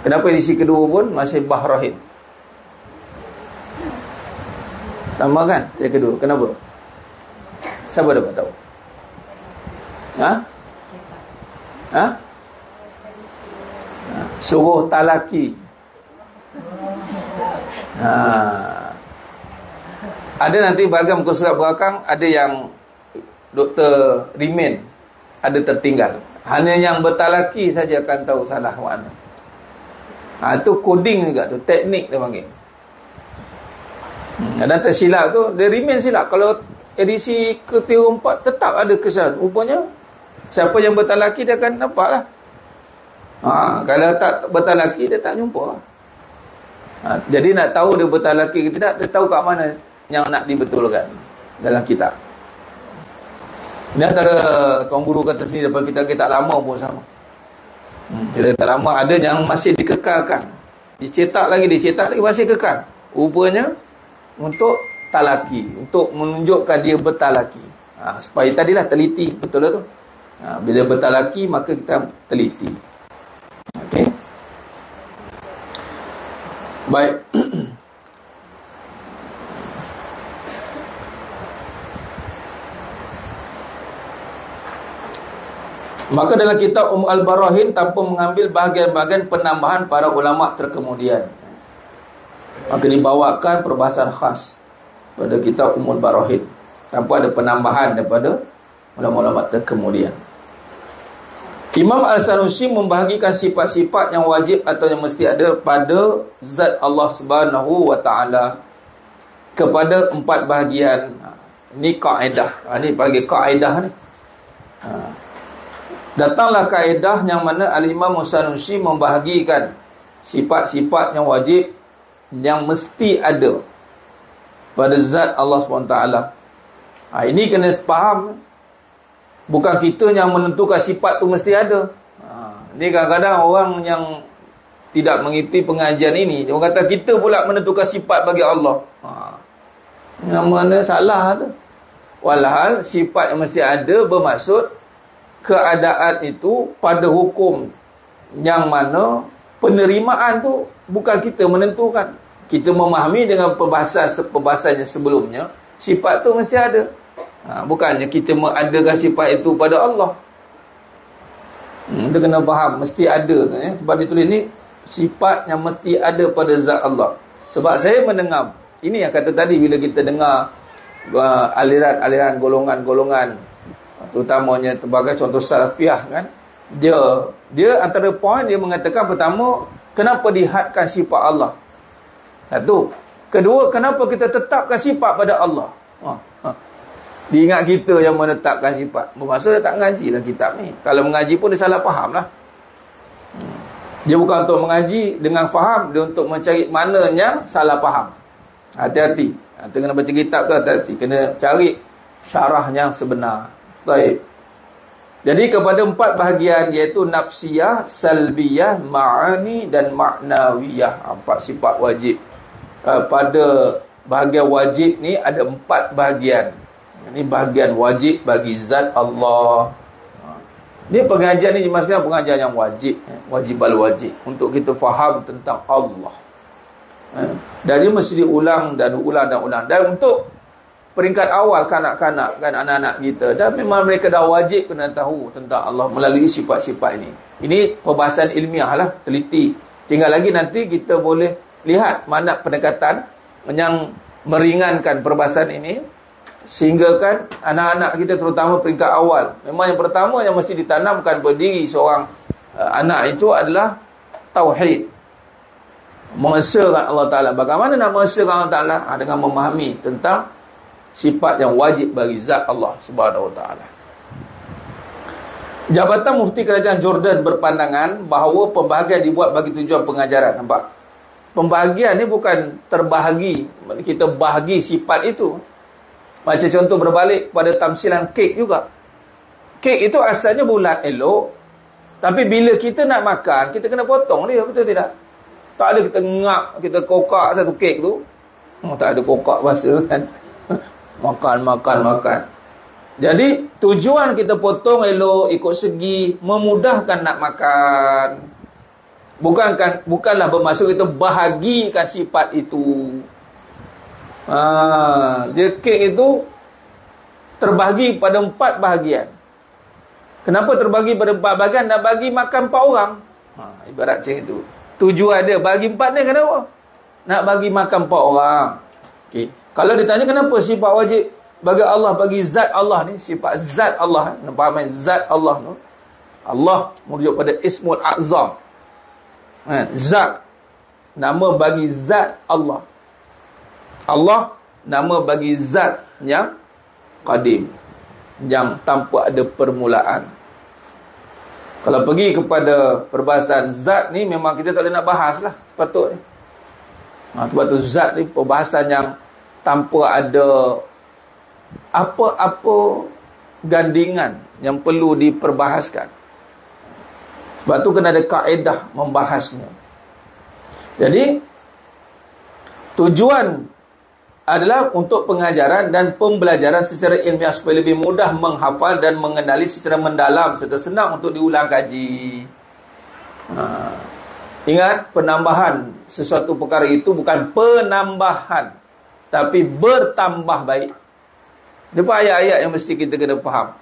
Kenapa edisi kedua pun masih Bahrahin? Sama kan? Saya kedua. Kenapa? Siapa dapat tahu? Suruh talaki. Ada nanti bahagian muka surat belakang, ada yang Dr. Remain, ada tertinggal. Hanya yang bertalaki saja akan tahu salah makna. Itu coding juga tu, teknik dia panggil. Dan tersilap tu, dia Remain silap. Kalau edisi ke-4 tetap ada kesalahan. Rupanya siapa yang bertalaki dia akan nampak lah. Kalau tak bertalaki dia tak jumpa lah. Jadi nak tahu dia bertalaki ke tidak, dia tahu kat mana yang nak dibetulkan dalam kitab. Ini antara kaum guru kata sini daripada kita lama pun sama. Kita tak lama ada yang masih dikekalkan. Dicetak lagi masih kekal. Rupanya untuk talaki, untuk menunjukkan dia bertalaki. Supaya tadilah teliti, betul lah tu. Bila bertalaki maka kita teliti. Okey. Baik. Maka dalam kitab Al-Barahin tanpa mengambil bahagian-bahagian penambahan para ulama terkemudian, maka dibawakan perbahasan khas pada kitab Al-Barahin tanpa ada penambahan daripada ulama-ulama terkemudian. Imam Al-Sanusi membahagikan sifat-sifat yang wajib atau yang mesti ada pada zat Allah Subhanahu wa taala kepada 4 bahagian. Ini kaedah. Ini bagi kaedah ni. Datanglah kaedah yang mana Al-Imam Al-Sanusi membahagikan sifat-sifat yang wajib yang mesti ada pada zat Allah SWT. Ini kena faham. Bukan kita yang menentukan sifat tu mesti ada. Ini kadang-kadang orang yang tidak mengikuti pengajian ini, dia kata kita pula menentukan sifat bagi Allah. Yang mana salah tu. Walhal sifat yang mesti ada bermaksud keadaan itu pada hukum yang mana penerimaan tu bukan kita menentukan. Kita memahami dengan perbahasan yang sebelumnya, sifat tu mesti ada. Bukannya kita mengadakan sifat itu pada Allah. Kita kena faham mesti ada ya? Sebab ditulis ni sifat yang mesti ada pada zat Allah. Sebab saya mendengar, ini yang kata tadi, bila kita dengar aliran-aliran golongan-golongan, terutamanya sebagai contoh salafiyah kan, dia antara poin dia mengatakan, pertama, kenapa dihadkan sifat Allah? Satu. Kedua, kenapa kita tetapkan sifat pada Allah? Dia ingat kita yang menetapkan sifat. Bermaksud dia tak mengaji lah kitab ni. Kalau mengaji pun dia salah faham lah. Dia bukan untuk mengaji dengan faham, dia untuk mencari mana yang salah faham. Hati-hati. Kita kena baca kitab tu, hati-hati. Kena cari syarah yang sebenar. Baik. Jadi kepada 4 bahagian, iaitu nafsiyah, salbiyah, ma'ani dan ma'nawiyah. 4 sifat wajib. Pada bahagian wajib ni ada 4 bahagian. Ini bahagian wajib bagi zat Allah. Ini pengajian ni jemaskan pengajian yang wajib, wajib al-wajib, untuk kita faham tentang Allah. Dan dia mesti diulang dan ulang dan ulang. Dan untuk peringkat awal kanak-kanak kan, anak-anak kita, dan memang mereka dah wajib kena tahu tentang Allah melalui sifat-sifat ini. Ini perbahasan ilmiah lah, teliti. Tinggal lagi nanti kita boleh lihat mana pendekatan yang meringankan perbahasan ini, sehingga kan anak-anak kita, terutama peringkat awal, memang yang pertama yang mesti ditanamkan pada diri seorang anak itu adalah tauhid, mengesahkan Allah Ta'ala. Bagaimana nak mengesahkan Allah Ta'ala? Dengan memahami tentang sifat yang wajib bagi zat Allah Subhanahu Wa Ta'ala. Jabatan Mufti Kerajaan Jordan berpandangan bahawa pembahagian dibuat bagi tujuan pengajaran. Nampak? Pembahagian ni bukan terbahagi, kita bahagi sifat itu. Macam contoh berbalik pada tamsilan kek juga. Kek itu asalnya bulat elok, tapi bila kita nak makan, kita kena potong dia, betul tidak? Tak ada kita ngak, kita kokak satu kek tu. Tak ada kokak bahasa kan. Makan. Jadi tujuan kita potong elok, ikut segi, memudahkan nak makan. Bukanlah bermaksud kita bahagikan sifat itu. Dia kek itu terbahagi pada 4 bahagian. Kenapa terbahagi pada 4 bahagian? Nak bagi makan 4 orang. Ibarat macam itu. Tujuan dia bagi 4 ni kenapa? Nak bagi makan 4 orang. Okay. Kalau ditanya kenapa sifat wajib bagi Allah, bagi zat Allah ni, sifat zat Allah, nampak main zat Allah tu. Allah merujuk pada Ismul A'zam. Zat, nama bagi zat Allah. Allah, nama bagi zat yang qadim, yang tanpa ada permulaan. Kalau pergi kepada perbahasan zat ni, memang kita tak boleh nak bahas lah sepatutnya. Sebab tu zat ni perbahasan yang tanpa ada apa-apa gandingan yang perlu diperbahaskan. Sebab tu kena ada kaedah membahasnya. Jadi tujuan adalah untuk pengajaran dan pembelajaran secara ilmiah supaya lebih mudah menghafal dan mengenali secara mendalam serta senang untuk diulang kaji. Ingat, penambahan sesuatu perkara itu bukan penambahan, tapi bertambah baik. Dia pun ayat-ayat yang mesti kita kena faham.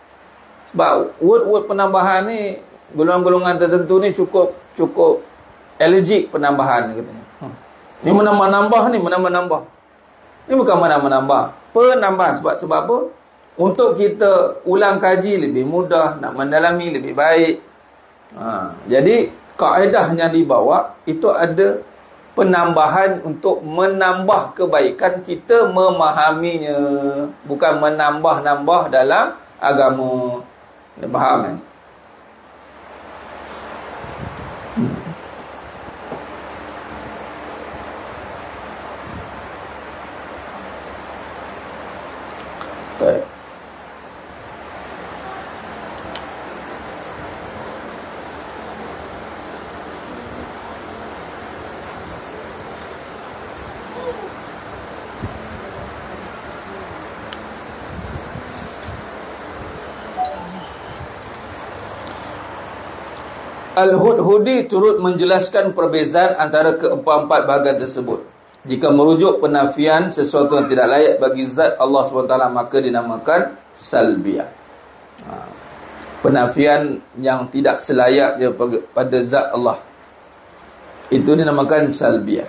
Sebab word-word penambahan ni, golongan-golongan tertentu ni cukup allergic penambahan katanya. Ni menambah-nambah ni, menambah-nambah. Ini bukan menambah-nambah, penambah. Sebab apa? Untuk kita ulang kaji lebih mudah, nak mendalami lebih baik. Jadi kaedah yang dibawa itu ada penambahan untuk menambah kebaikan kita memahaminya, bukan menambah-nambah dalam agama. Anda faham kan? Baik. Al-Hudhudi turut menjelaskan perbezaan antara keempat-empat bahagian tersebut. Jika merujuk penafian sesuatu yang tidak layak bagi zat Allah SWT, maka dinamakan salbiyah. Penafian yang tidak selayaknya pada zat Allah, itu dinamakan salbiyah.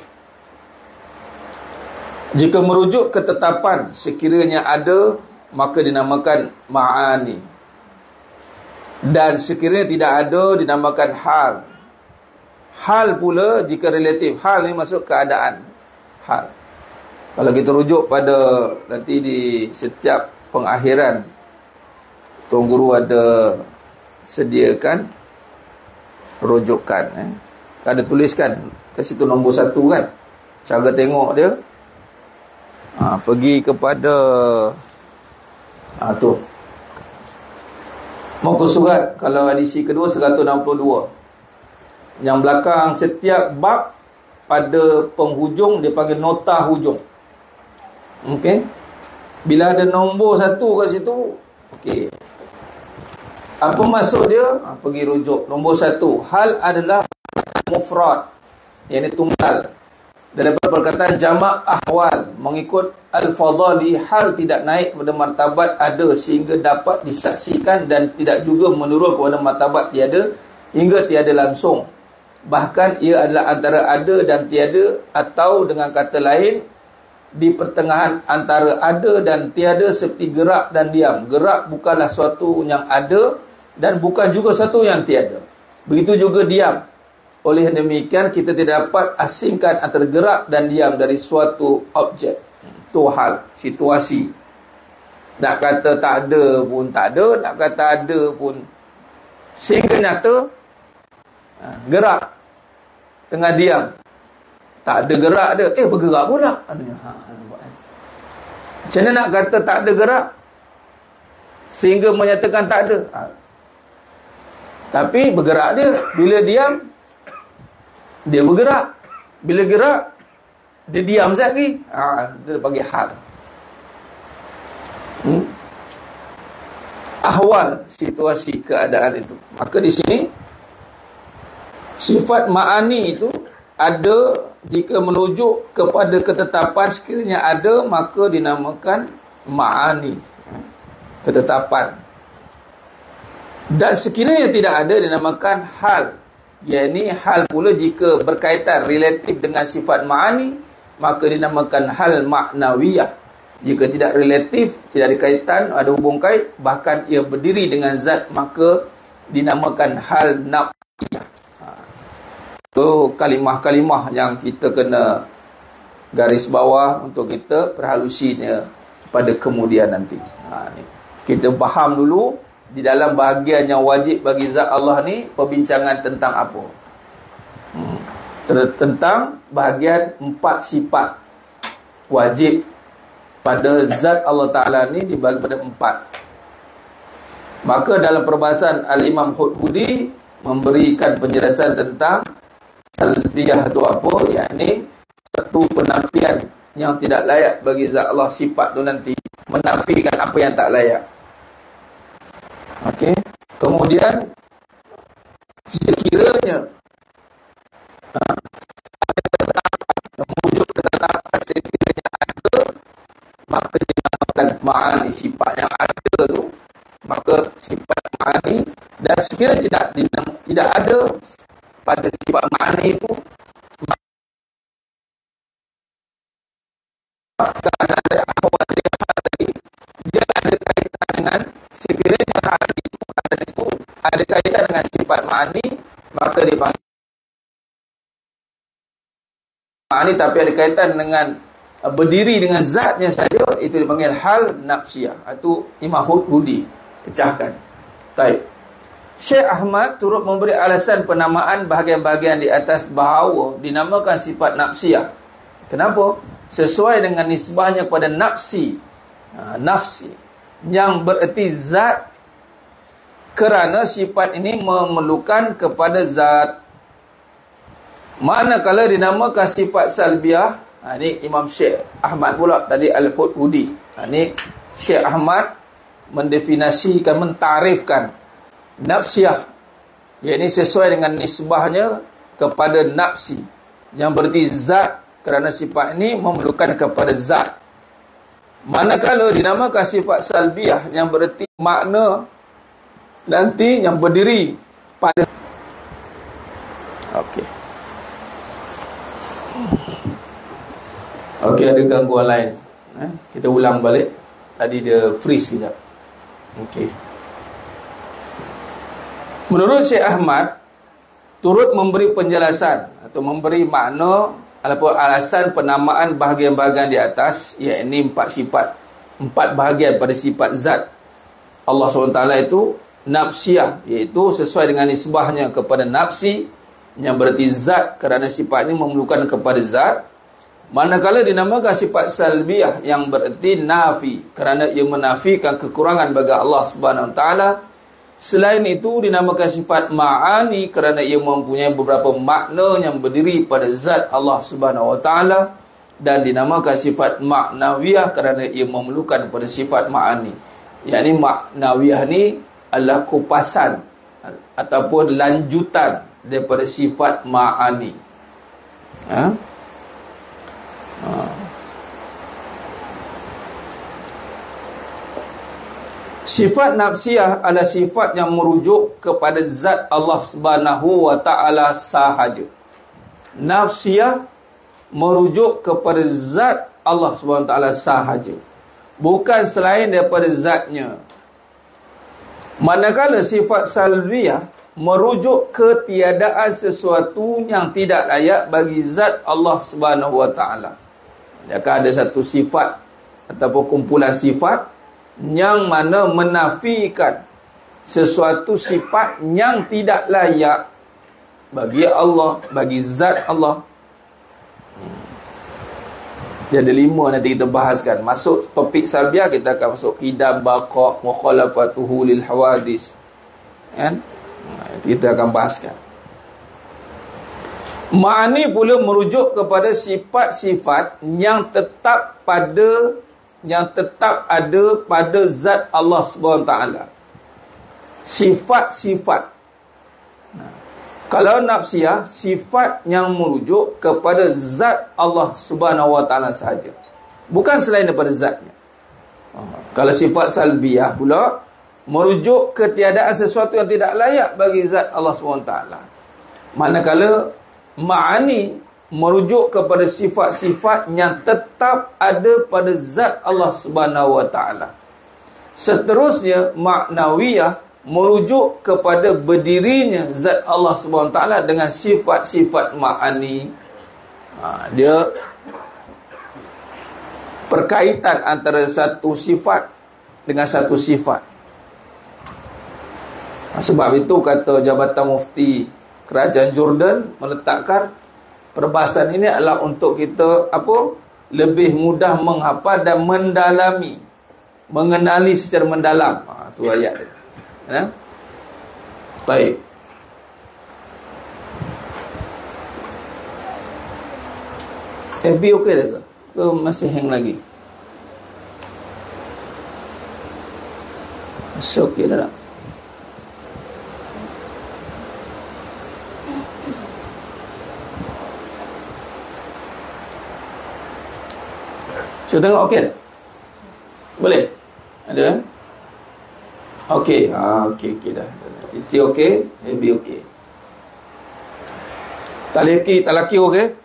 Jika merujuk ketetapan sekiranya ada, maka dinamakan ma'ani. Dan sekiranya tidak ada, dinamakan hal. Hal pula jika relatif. Hal ni masuk keadaan. Hal. Kalau kita rujuk pada nanti di setiap pengakhiran, Tuan Guru ada sediakan rujukan. Ada tuliskan ke situ nombor 1 kan. Cara tengok dia. Pergi kepada tu. Muka surat kalau edisi kedua 162. Yang belakang setiap bab pada penghujung dia panggil nota hujung. Okey. Bila ada nombor 1 kat situ, okey. Apa maksud dia? Pergi rujuk. Nombor 1, hal adalah mufrad, iaitu tunggal. Daripada perkataan jamak ahwal, mengikut al-fadhali, hal tidak naik kepada martabat ada sehingga dapat disaksikan dan tidak juga menurun kepada martabat tiada hingga tiada langsung. Bahkan ia adalah antara ada dan tiada, atau dengan kata lain di pertengahan antara ada dan tiada, seperti gerak dan diam. Gerak bukanlah suatu yang ada dan bukan juga satu yang tiada. Begitu juga diam. Oleh demikian kita tidak dapat asingkan antara gerak dan diam dari suatu objek. Itu hal, situasi. Nak kata tak ada pun tak ada, nak kata ada pun sehingga nyata. Gerak tengah diam, tak ada gerak dia, bergerak pula. Macam mana nak kata tak ada gerak sehingga menyatakan tak ada? Tapi bergerak dia. Bila diam, dia bergerak. Bila gerak, dia diam sekejap lagi. Dia bagi hal. Ahwal, situasi, keadaan itu. Maka di sini sifat ma'ani itu ada jika merujuk kepada ketetapan. Sekiranya ada, maka dinamakan ma'ani, ketetapan. Dan sekiranya tidak ada, dinamakan hal. Yakni hal pula jika berkaitan relatif dengan sifat ma'ani, maka dinamakan hal maknawiyah. Jika tidak relatif, tidak ada kaitan, ada hubung kait, bahkan ia berdiri dengan zat, maka dinamakan hal nafsiyah. Itu kalimah-kalimah yang kita kena garis bawah untuk kita perhalusinya pada kemudian nanti. Kita faham dulu di dalam bahagian yang wajib bagi zat Allah ni, perbincangan tentang apa? Tentang bahagian 4 sifat wajib pada zat Allah Ta'ala ni dibagi pada 4. Maka dalam perbahasan Al-Imam Hudhudi memberikan penjelasan tentang salbiyah itu apa, yakni satu penafian yang tidak layak bagi zat Allah. Sifat tu nanti menafikan apa yang tak layak. Okey. Kemudian sekiranya merujuk ketetapan sekiranya ada, maka dinamakan ma'ani, sifat yang ada tu, maka sifat ma'ani. Dan sekiranya tidak ada pada sifat ma'ani itu, maka ada ahwal dia ada kaitan dengan sekiranya hal itu ada kaitan dengan sifat ma'ani, maka dipanggil ma'ani, tapi ada kaitan dengan berdiri dengan zatnya saja, itu dipanggil hal nafsiyah. Itu Imam Hudhudi pecahkan. Baik. Syekh Ahmad turut memberi alasan penamaan bahagian-bahagian di atas bahawa dinamakan sifat nafsiyah. Kenapa? Sesuai dengan nisbahnya kepada nafsi. Nafsi yang bererti zat, kerana sifat ini memerlukan kepada zat. Manakala dinamakan sifat salbiyah, ini Imam Syekh Ahmad pula tadi Al-Hudhudi. Ini Syekh Ahmad mendefinisikan, mentarifkan nafsiyah Ini sesuai dengan nisbahnya kepada nafsi, yang berarti zat, kerana sifat ini memerlukan kepada zat. Manakala dinamakan sifat salbiyah, yang berarti makna nanti yang berdiri pada. Okey, ada gangguan lain. Kita ulang balik. Tadi dia freeze sekejap. Okey. Menurut Syekh Ahmad, turut memberi penjelasan atau memberi makna ataupun alasan penamaan bahagian-bahagian di atas, iaitu 4 sifat, 4 bahagian pada sifat zat Allah SWT itu nafsiyah, iaitu sesuai dengan nisbahnya kepada nafsi, yang berarti zat, kerana sifat ini memerlukan kepada zat. Manakala dinamakan sifat salbiyah, yang berarti nafi, kerana ia menafikan kekurangan bagi Allah Subhanahu Wa Taala. Selain itu dinamakan sifat ma'ani, kerana ia mempunyai beberapa makna yang berdiri pada zat Allah Subhanahu Wa Taala. Dan dinamakan sifat ma'nawiyah, kerana ia memerlukan pada sifat ma'ani. Yang ini ma'nawiyah ni adalah kupasan ataupun lanjutan daripada sifat ma'ani. Sifat nafsiyah adalah sifat yang merujuk kepada zat Allah Subhanahu Wa Taala sahaja. Nafsiyah merujuk kepada zat Allah Subhanahu Wa Taala sahaja, bukan selain daripada zatnya. Manakala sifat salbiyah merujuk ketiadaan sesuatu yang tidak layak bagi zat Allah Subhanahu Wa Taala. Dia akan ada satu sifat ataupun kumpulan sifat yang mana menafikan sesuatu sifat yang tidak layak bagi Allah, bagi zat Allah. Jadi 5 nanti kita bahaskan. Masuk topik salbiyah, kita akan masuk qidam, baqa, mukhalafatuhu lil hawadis. Kan? Kita akan bahaskan. Ma'ani pula merujuk kepada sifat-sifat yang tetap ada pada zat Allah SWT. Sifat-sifat. Kalau nafsiyah, sifat yang merujuk kepada zat Allah SWT sahaja, bukan selain daripada zatnya. Kalau sifat salbiyah pula merujuk ketiadaan sesuatu yang tidak layak bagi zat Allah SWT. Manakala ma'ani merujuk kepada sifat-sifat yang tetap ada pada zat Allah Subhanahu Wa Taala. Seterusnya ma'nawiyah merujuk kepada berdirinya zat Allah Subhanahu Wa Taala dengan sifat-sifat ma'ani. Dia perkaitan antara satu sifat dengan satu sifat. Sebab itu kata Jabatan Mufti Kerajaan Jordan meletakkan perbahasan ini adalah untuk kita lebih mudah menghafal dan mendalami, mengenali secara mendalam. Itu ayat dia. Baik. FB okey tak ke? Ke masih hang lagi? Masih okey dah tak? So tengok okey tak? Boleh? Ada? Okey. Okey dah. Itu okey, FB okey. Tak laki okey?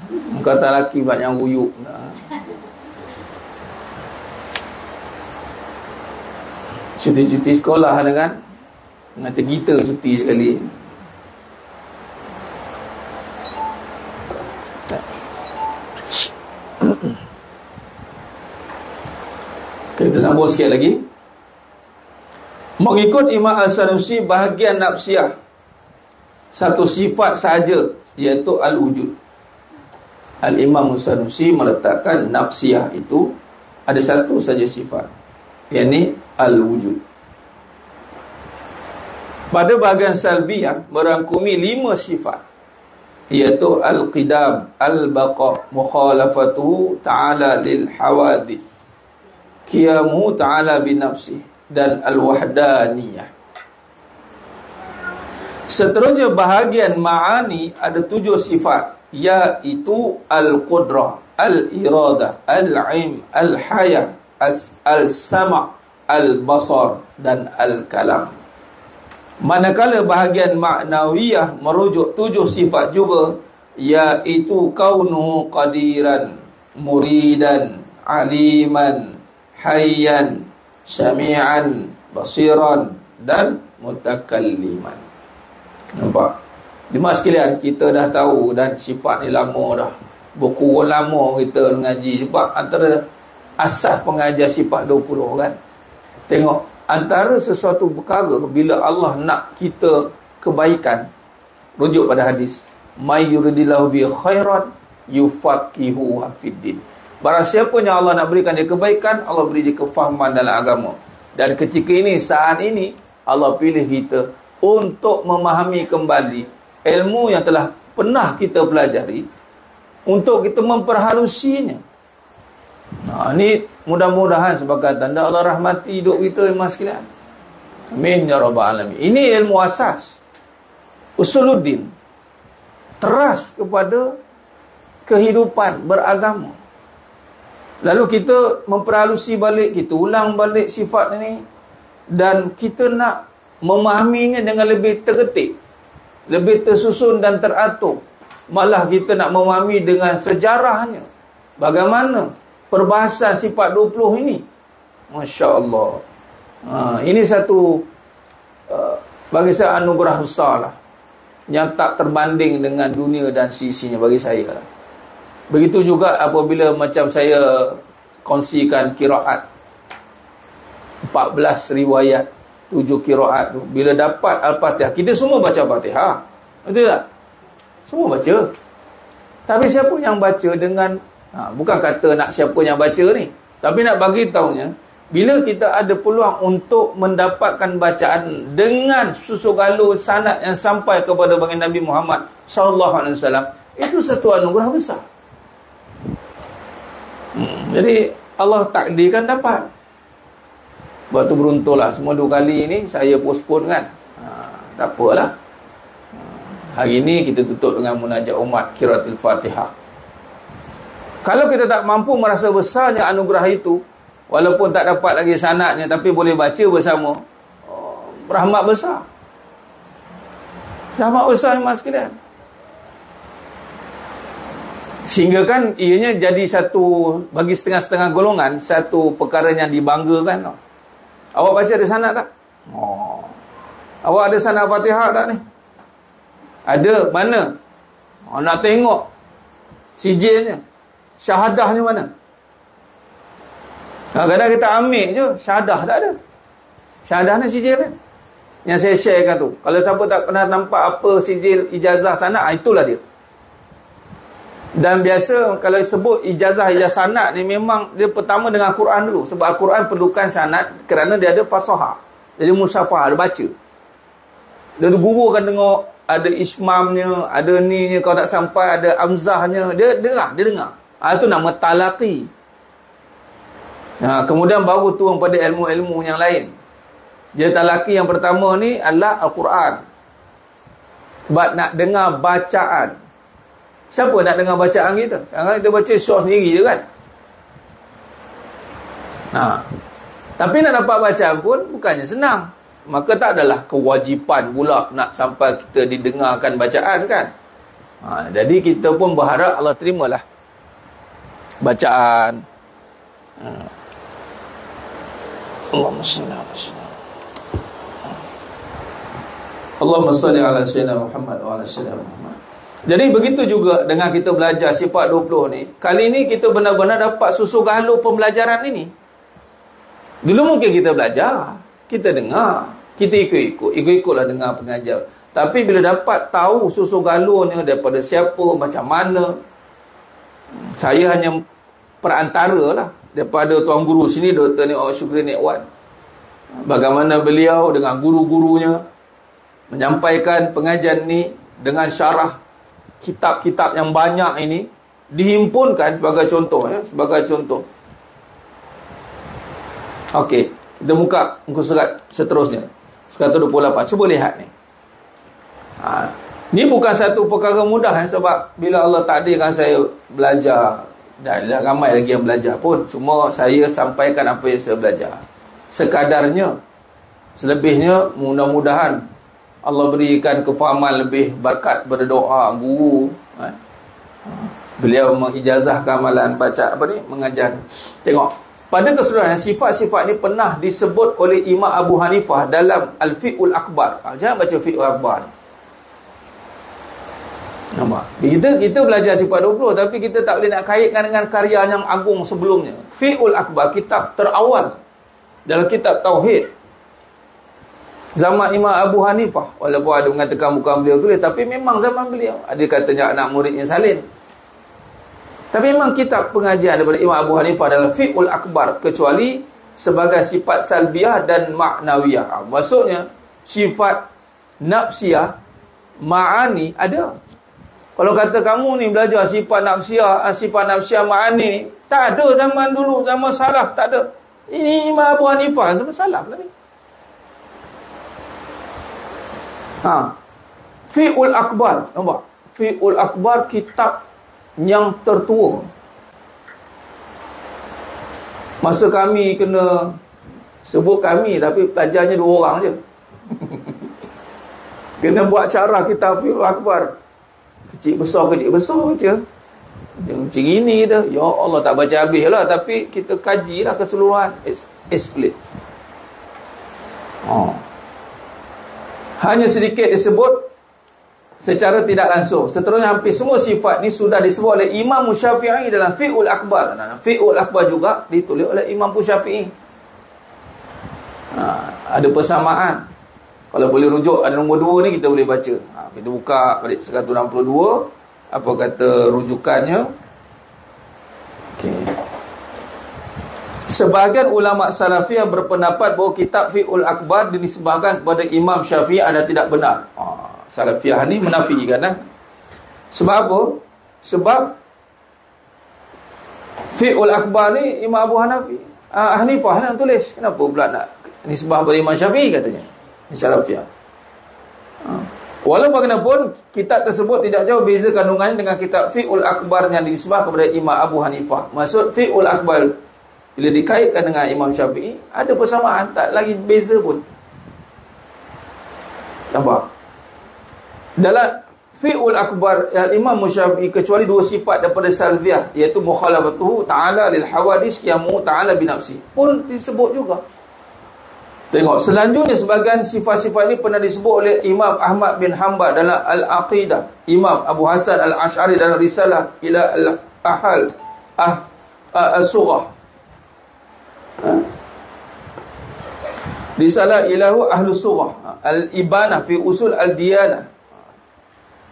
Muka tak laki banyak wuyuk. Cuti sekolah kan? Ngata kita cuti sekali. Kita sambung sikit lagi. Mengikut Imam Al-Sanusi, bahagian nafsiyah satu sifat saja, iaitu al-wujud. Al-Imam Al-Sanusi meletakkan nafsiyah itu ada satu saja sifat, yakni al-wujud. Pada bahagian salbiyah merangkumi 5 sifat, iaitu al-qidam, al-baqa, mukhalafatuhu ta'ala lil hawadith, qiyamu ta'ala binafsih, dan al-wahdaniyah. Seterusnya bahagian ma'ani ada 7 sifat, iaitu al-qudrah, al-iradah, al-ilm, al-haya, al-sama', al-basar dan al-kalam. Manakala bahagian ma'nawiyah merujuk 7 sifat juga, iaitu kaunuhu qadiran, muridan, aliman, hayyan, syami'an, basiran dan mutakalliman. Nampak? Jemaah sekalian, kita dah tahu dan sifat ni lama dah. Berkurang lama kita mengaji, sebab antara asas pengajar sifat 20 kan. Tengok, antara sesuatu perkara bila Allah nak kita kebaikan, rujuk pada hadis, may yuridillahu bi khairan yufaqihu fiddin. Barang siapa yang Allah nak berikan dia kebaikan, Allah beri dia kefahaman dalam agama. Dan ketika ini, saat ini, Allah pilih kita untuk memahami kembali ilmu yang telah pernah kita pelajari, untuk kita memperhalusinya. Ini mudah-mudahan sebagai tanda Allah rahmati hidup kita jemaah sekalian. Amin ya rabbal alamin. Ini ilmu asas, usuluddin, teras kepada kehidupan beragama. Lalu kita memperhalusi balik, kita ulang balik sifat ini, dan kita nak memahaminya dengan lebih tertib, lebih tersusun dan teratur. Malah kita nak memahami dengan sejarahnya, bagaimana perbahasan sifat 20 ini. Masya Allah. Ini satu bagi saya anugerah besar lah, yang tak terbanding dengan dunia dan sisinya bagi saya lah. Begitu juga apabila macam saya kongsikan qiraat 14 riwayat, 7 qiraat tu, bila dapat Al-Fatihah, kita semua baca Al-Fatihah, betul tak? Semua baca. Tapi siapa yang baca dengan bukan kata nak siapa yang baca ni, tapi nak bagi tahunya, bila kita ada peluang untuk mendapatkan bacaan dengan susu galur sanad yang sampai kepada baginda Nabi Muhammad sallallahu alaihi wasallam, itu satu anugerah besar. Jadi Allah takdirkan dapat. Waktu beruntunglah, semua 2 kali ini saya postpone kan. Tak apalah. Hari ini kita tutup dengan munajat umat qiraatul Fatihah. Kalau kita tak mampu merasa besarnya anugerah itu, walaupun tak dapat lagi sanadnya, tapi boleh baca bersama, rahmat besar. Rahmat besar jemaah sekalian. Sehingga kan ianya jadi satu, bagi setengah-setengah golongan, satu perkara yang dibanggakan tau. Awak baca ada sanad tak? Awak ada sanad Fatihah tak ni? Ada. Mana? Nak tengok sijilnya, syahadahnya mana? Kadang-kadang kita ambil je, syahadah tak ada. Syahadahnya sijil kan? Yang saya sharekan tu. Kalau siapa tak pernah nampak apa sijil ijazah sanad, itulah dia. Dan biasa kalau sebut ijazah sanad ni, memang dia pertama dengan Quran dulu. Sebab Al-Quran perlukan sanad kerana dia ada fasahah. Jadi musyafah, ada baca. Dan guru akan tengok, ada ismamnya, ada ni, kalau tak sampai ada amzahnya, dia dengar. Itu nama talaqi. Kemudian baru turun pada ilmu-ilmu yang lain. Jadi talaqi yang pertama ni adalah Al-Quran. Sebab nak dengar bacaan. Siapa nak dengar bacaan kita? Kadang-kadang kita baca syok sendiri je kan. Tapi nak dapat bacaan pun bukannya senang. Maka tak adalah kewajipan pula nak sampai kita didengarkan bacaan kan. Jadi kita pun berharap Allah terimalah bacaan. Allahumma salli ala sayyidina Muhammad wa ala sayyidina Muhammad. Jadi begitu juga dengan kita belajar sifat 20 ni. Kali ni kita benar-benar dapat susu galur pembelajaran ini. Dulu mungkin kita belajar, kita dengar, kita ikutlah dengar pengajar. Tapi bila dapat tahu susu galurnya daripada siapa, macam mana, saya hanya perantara lah daripada tuan guru sini, Dr. Ni'mat Syukri Ni'wan. Bagaimana beliau dengan guru-gurunya menyampaikan pengajian ni dengan syarah kitab-kitab yang banyak ini, dihimpunkan sebagai contoh ya, sebagai contoh. Okey, kita buka muka surat seterusnya. Surat 28. Cuba lihat ni. Ni bukan satu perkara mudah sebab bila Allah takdirkan saya belajar, dan ramai lagi yang belajar pun, cuma saya sampaikan apa yang saya belajar sekadarnya. Selebihnya mudah-mudahan Allah berikan kefahaman lebih, berkat berdoa guru. Beliau mengijazahkan amalan baca mengajar. Tengok, pada keseluruhan sifat-sifat ni pernah disebut oleh Imam Abu Hanifah dalam Al-Fiqhul Akbar. Jangan baca Fiqhul Akbar ni. Nampak? Kita belajar sifat 20, tapi kita tak boleh nak kaitkan dengan karya yang agung sebelumnya. Fiqhul Akbar, kitab terawal dalam kitab Tauhid zaman Imam Abu Hanifah. Walaupun ada mengatakan bukan beliau tulis, tapi memang zaman beliau. Ada katanya anak muridnya salin. Tapi memang kitab pengajian daripada Imam Abu Hanifah dalam Fiqhul Akbar, kecuali sebagai sifat salbiyah dan ma'nawiyah. Maksudnya sifat nafsiyah, ma'ani ada. Kalau kata kamu ni belajar sifat nafsiyah ma'ani, tak ada zaman dulu, zaman salaf tak ada. Ini Imam Abu Hanifah zaman salaf lah ni. Fiqhul Akbar, nampak? Fiqhul Akbar kitab yang tertua. Masa kami kena sebut kami, tapi pelajarnya 2 orang je. Kena buat syarah kitab Fiqhul Akbar. Kecil besar je. Macam ini dah. Ya Allah, tak baca habis lah, tapi kita kajilah keseluruhan. Explain. Hanya sedikit disebut secara tidak langsung. Seterusnya hampir semua sifat ni sudah disebut oleh Imam Syafi'i dalam Fiqhul Akbar. Fiqhul Akbar juga ditulis oleh Imam Syafi'i. Ada persamaan. Kalau boleh rujuk, ada nombor 2 ni kita boleh baca. Kita buka balik 162. Apa kata rujukannya? Sebahagian ulama salafiyah berpendapat bahawa kitab Fiqhul Akbar dinisbahkan kepada Imam Syafi'i adalah tidak benar. Salafiyah ni menafikan. Sebab apa? Sebab Fiqhul Akbar ni Imam Abu Hanifah yang tulis. Kenapa pula nak nisbah kepada Imam Syafi'i katanya? Ini salafiyah. Walaupun bagaimanapun kitab tersebut tidak jauh beza kandungannya dengan kitab Fiqhul Akbar yang dinisbah kepada Imam Abu Hanifah. Maksud Fiqhul Akbar bila dikaitkan dengan Imam Syafi'i, ada persamaan, tak lagi beza pun. Nampak? Dalam Fiqhul Akbar Imam Syafi'i, kecuali 2 sifat daripada salbiyah, iaitu mukhalafatuhu ta'ala lil hawadis qiyamu ta'ala binafsi, pun disebut juga. Tengok, selanjutnya sebagian sifat-sifat ini pernah disebut oleh Imam Ahmad bin Hanbal dalam Al-Aqidah, Imam Abu Hasan Al-Ash'ari dalam Risalah ila Al-Ahal Al-Sughah, Risalah ilahu Ahlus Sughah, Al-Ibanah fi Usul Al-Diyanah,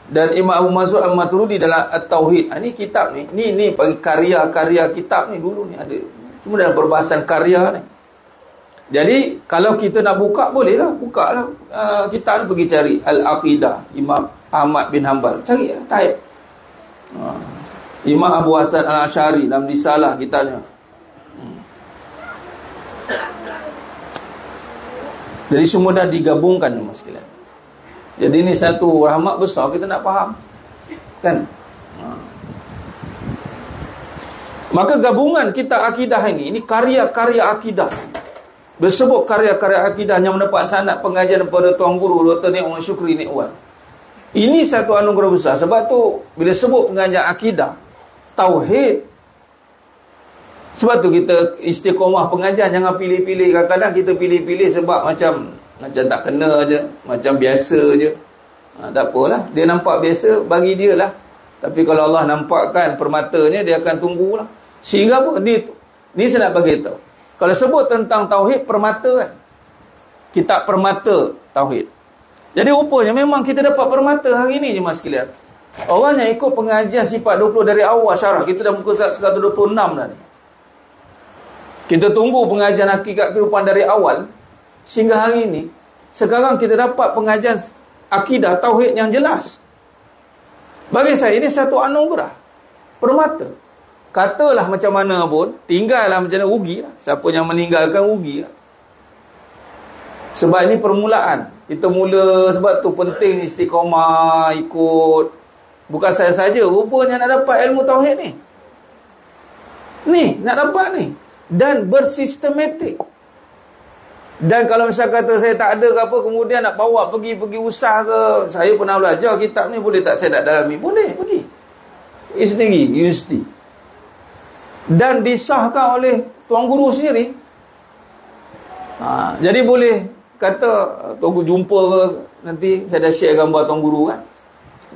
dan Imam Abu Mansur Al-Maturidi dalam At-Tauhid. Ini kitab ni bagi karya-karya kitab ni dulu ni ada. Semua dalam perbahasan karya ni. Jadi kalau kita nak buka, bolehlah bukalah kitab ni, pergi cari Al-Aqidah Imam Ahmad bin Hanbal, cari type Imam Abu Hasan Al-Ash'ari dalam Risalah kitabnya. Jadi semua dah digabungkan mas sekalian. Jadi ini satu rahmat besar kita nak faham, kan? Maka gabungan kitab akidah ini karya-karya akidah. Disebut karya-karya akidah yang mendapat sanad pengajian daripada Tuan Guru Dr. Ni'mat Syukri Ni'wan. Ini satu anugerah besar. Sebab tu bila sebut pengajian akidah, tauhid, sebab tu kita istiqomah pengajian, jangan pilih-pilih. Kadang-kadang kita pilih-pilih sebab macam tak kena je, macam biasa je. Tak apalah, dia nampak biasa, bagi dia lah. Tapi kalau Allah nampakkan permatanya, dia akan tunggulah. Sehingga apa? Ni saya nak bagi tahu. Kalau sebut tentang tauhid, permata kan, kitab permata tauhid. Jadi rupanya memang kita dapat permata hari ni je mas sekalian. Orang yang ikut pengajian sifat 20 dari awal syarah, kita dah muka 126 dah ni. Kita tunggu pengajian hakikat kehidupan dari awal sehingga hari ini. Sekarang kita dapat pengajian akidah tauhid yang jelas. Bagi saya ini satu anugerah, permata. Katalah macam mana pun, tinggallah macam mana, rugilah. Siapa yang meninggalkan rugilah. Sebab ini permulaan. Kita mula, sebab tu penting istiqamah, ikut. Bukan saya saja, rupanya nak dapat ilmu tauhid ni. Ni, nak dapat ni. Dan bersistematik. Dan kalau misal kata saya tak ada ke apa, kemudian nak bawa pergi usah ke, saya pernah belajar kitab ni, boleh tak saya nak dalami? Boleh, pergi. Sendiri, universiti. Dan disahkan oleh tuan guru sendiri. Jadi boleh kata, tuan guru jumpa ke, nanti saya dah share gambar tuan guru kan.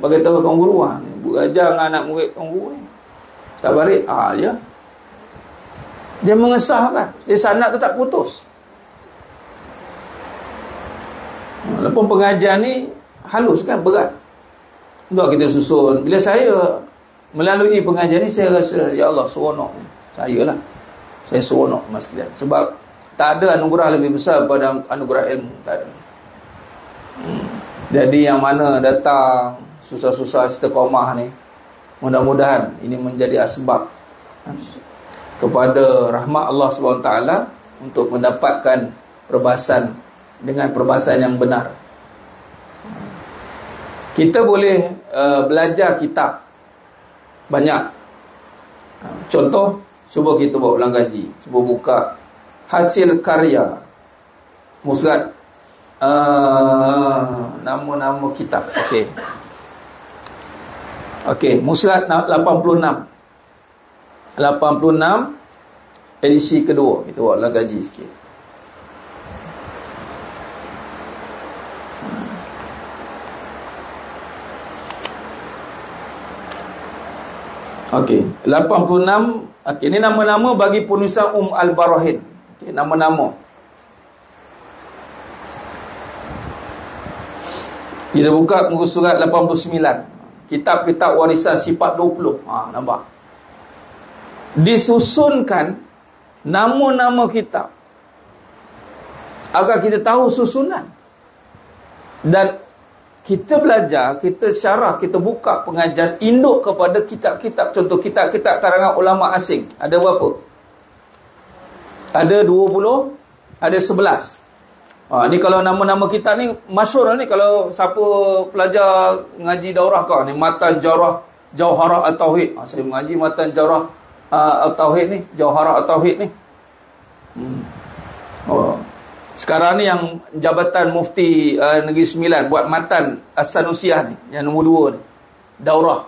Bagi tahu tuan guru, belajar dengan anak murid tuan guru ni. Sabarit, ya. Dia mengesahkan. Dia sanad tu tak putus. Walaupun pengajian ni halus kan, berat. Untuk kita susun. Bila saya melalui pengajian ni, saya rasa, ya Allah, seronok. Saya lah. Saya seronok mas sekalian. Sebab tak ada anugerah lebih besar pada anugerah ilmu. Tak ada. Jadi yang mana datang susah-susah istiqamah ni, mudah-mudahan ini menjadi asbab kepada rahmat Allah SWT untuk mendapatkan perbahasan dengan perbahasan yang benar. Kita boleh belajar kitab banyak. Contoh, cuba kita buat ulang kaji. Cuba buka hasil karya Musnad, nama-nama kitab. Okey, Musnad 86 edisi kedua. Kita buat ulang kaji sikit. Okey, 86. Okey, ini nama-nama bagi penulisan Al-Barahin. Okey, nama-nama. Kita buka muka surat 89. Kitab-kitab warisan sifat 20. Nampak? Disusunkan nama-nama kitab agar kita tahu susunan. Dan kita belajar, kita syarah, kita buka pengajian induk kepada kitab-kitab. Contoh kitab-kitab karangan ulama asing. Ada berapa? Ada 20, ada 11. Ni kalau nama-nama kitab ni masyhur ni, kalau siapa pelajar ngaji daurah kau ni, Matan Jauharah At-Tauhid. Saya mengaji Matan Jauharah At-Tauhid ni, Jauharah At-Tauhid ni. Sekarang ni yang Jabatan Mufti Negeri Sembilan buat matan As-Sanusiah ni, yang nombor 2 ni, daurah.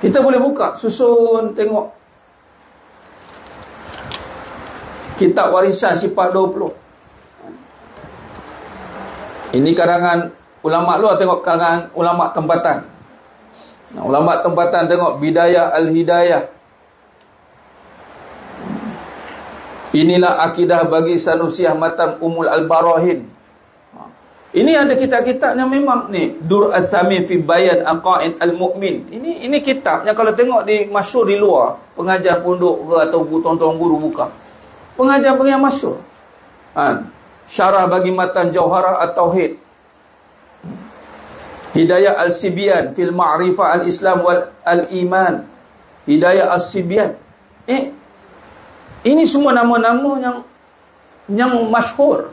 Kita boleh buka, susun, tengok kitab warisan sifat 20. Ini karangan ulama luar, tengok karangan ulama tempatan. Ulama tempatan tengok Bidayah Al-Hidayah. Inilah akidah bagi Sanusiah Matan Umul Al-Barahin. Ini ada kitab-kitab yang memang ni, Dur As-Sami fi Bayan Aqaid Al-Mu'min. Ini kitab yang kalau tengok di masyhur di luar, pengajar pondok ke atau tuan-tuan guru buka. Pengajar-pengajar masyhur. Syarah bagi Matan Jauharah At-Tauhid. Hidayah Al-Sibyan fil Ma'rifah Al-Islam wal Al-Iman. Hidayah Al-Sibyan. Ini semua nama-nama yang masyhur.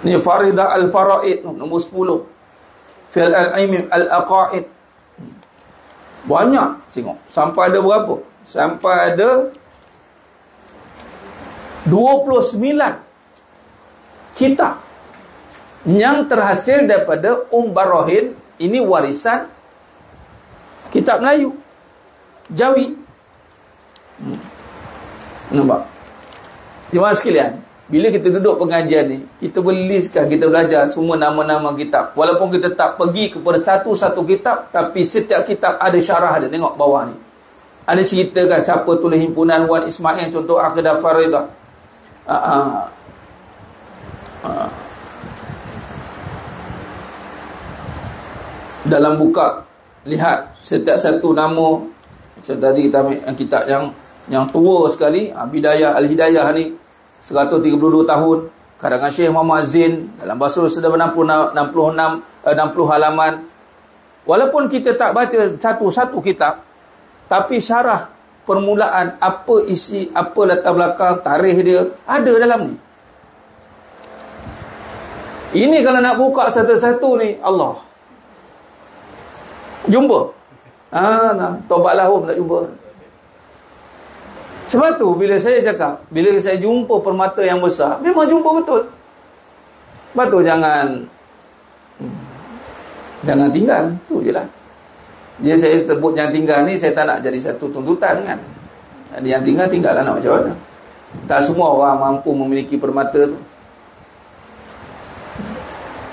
Ni Faridah Al-Faraid nombor 10. Fil Al-Aim Al-Aqaid. Banyak tengok. Sampai ada berapa? Sampai ada 29 kitab yang terhasil daripada Barahin. Ini warisan kitab Melayu, Jawi. Nampak? Jemaah sekalian, bila kita duduk pengajian ni, kita boleh listkan, kita belajar semua nama-nama kitab. Walaupun kita tak pergi kepada satu-satu kitab, tapi setiap kitab ada syarah dia. Tengok bawah ni, ada ceritakan siapa tulis himpunan Wan Ismail, contoh Aqidah Faridah. Dalam buka, lihat setiap satu nama. Macam tadi kita ambil kitab yang tua sekali, Bidayah Al-Hidayah ni 132 tahun, karangan Syekh Muhammad Zain, dalam bahasa sudah 60 halaman. Walaupun kita tak baca satu-satu kitab, tapi syarah permulaan, apa isi, apa latar belakang, tarikh dia, ada dalam ni. Ini kalau nak buka satu-satu ni, Allah. Jumpa. Tobat lahum tak jumpa. Sebab tu bila saya cakap, bila saya jumpa permata yang besar, memang jumpa betul. Sebab tu jangan tinggal. Tu je lah. Jadi saya sebut jangan tinggal ni, saya tak nak jadi satu tuntutan kan. Yang tinggal lah, nak macam mana. Tak semua orang mampu memiliki permata tu.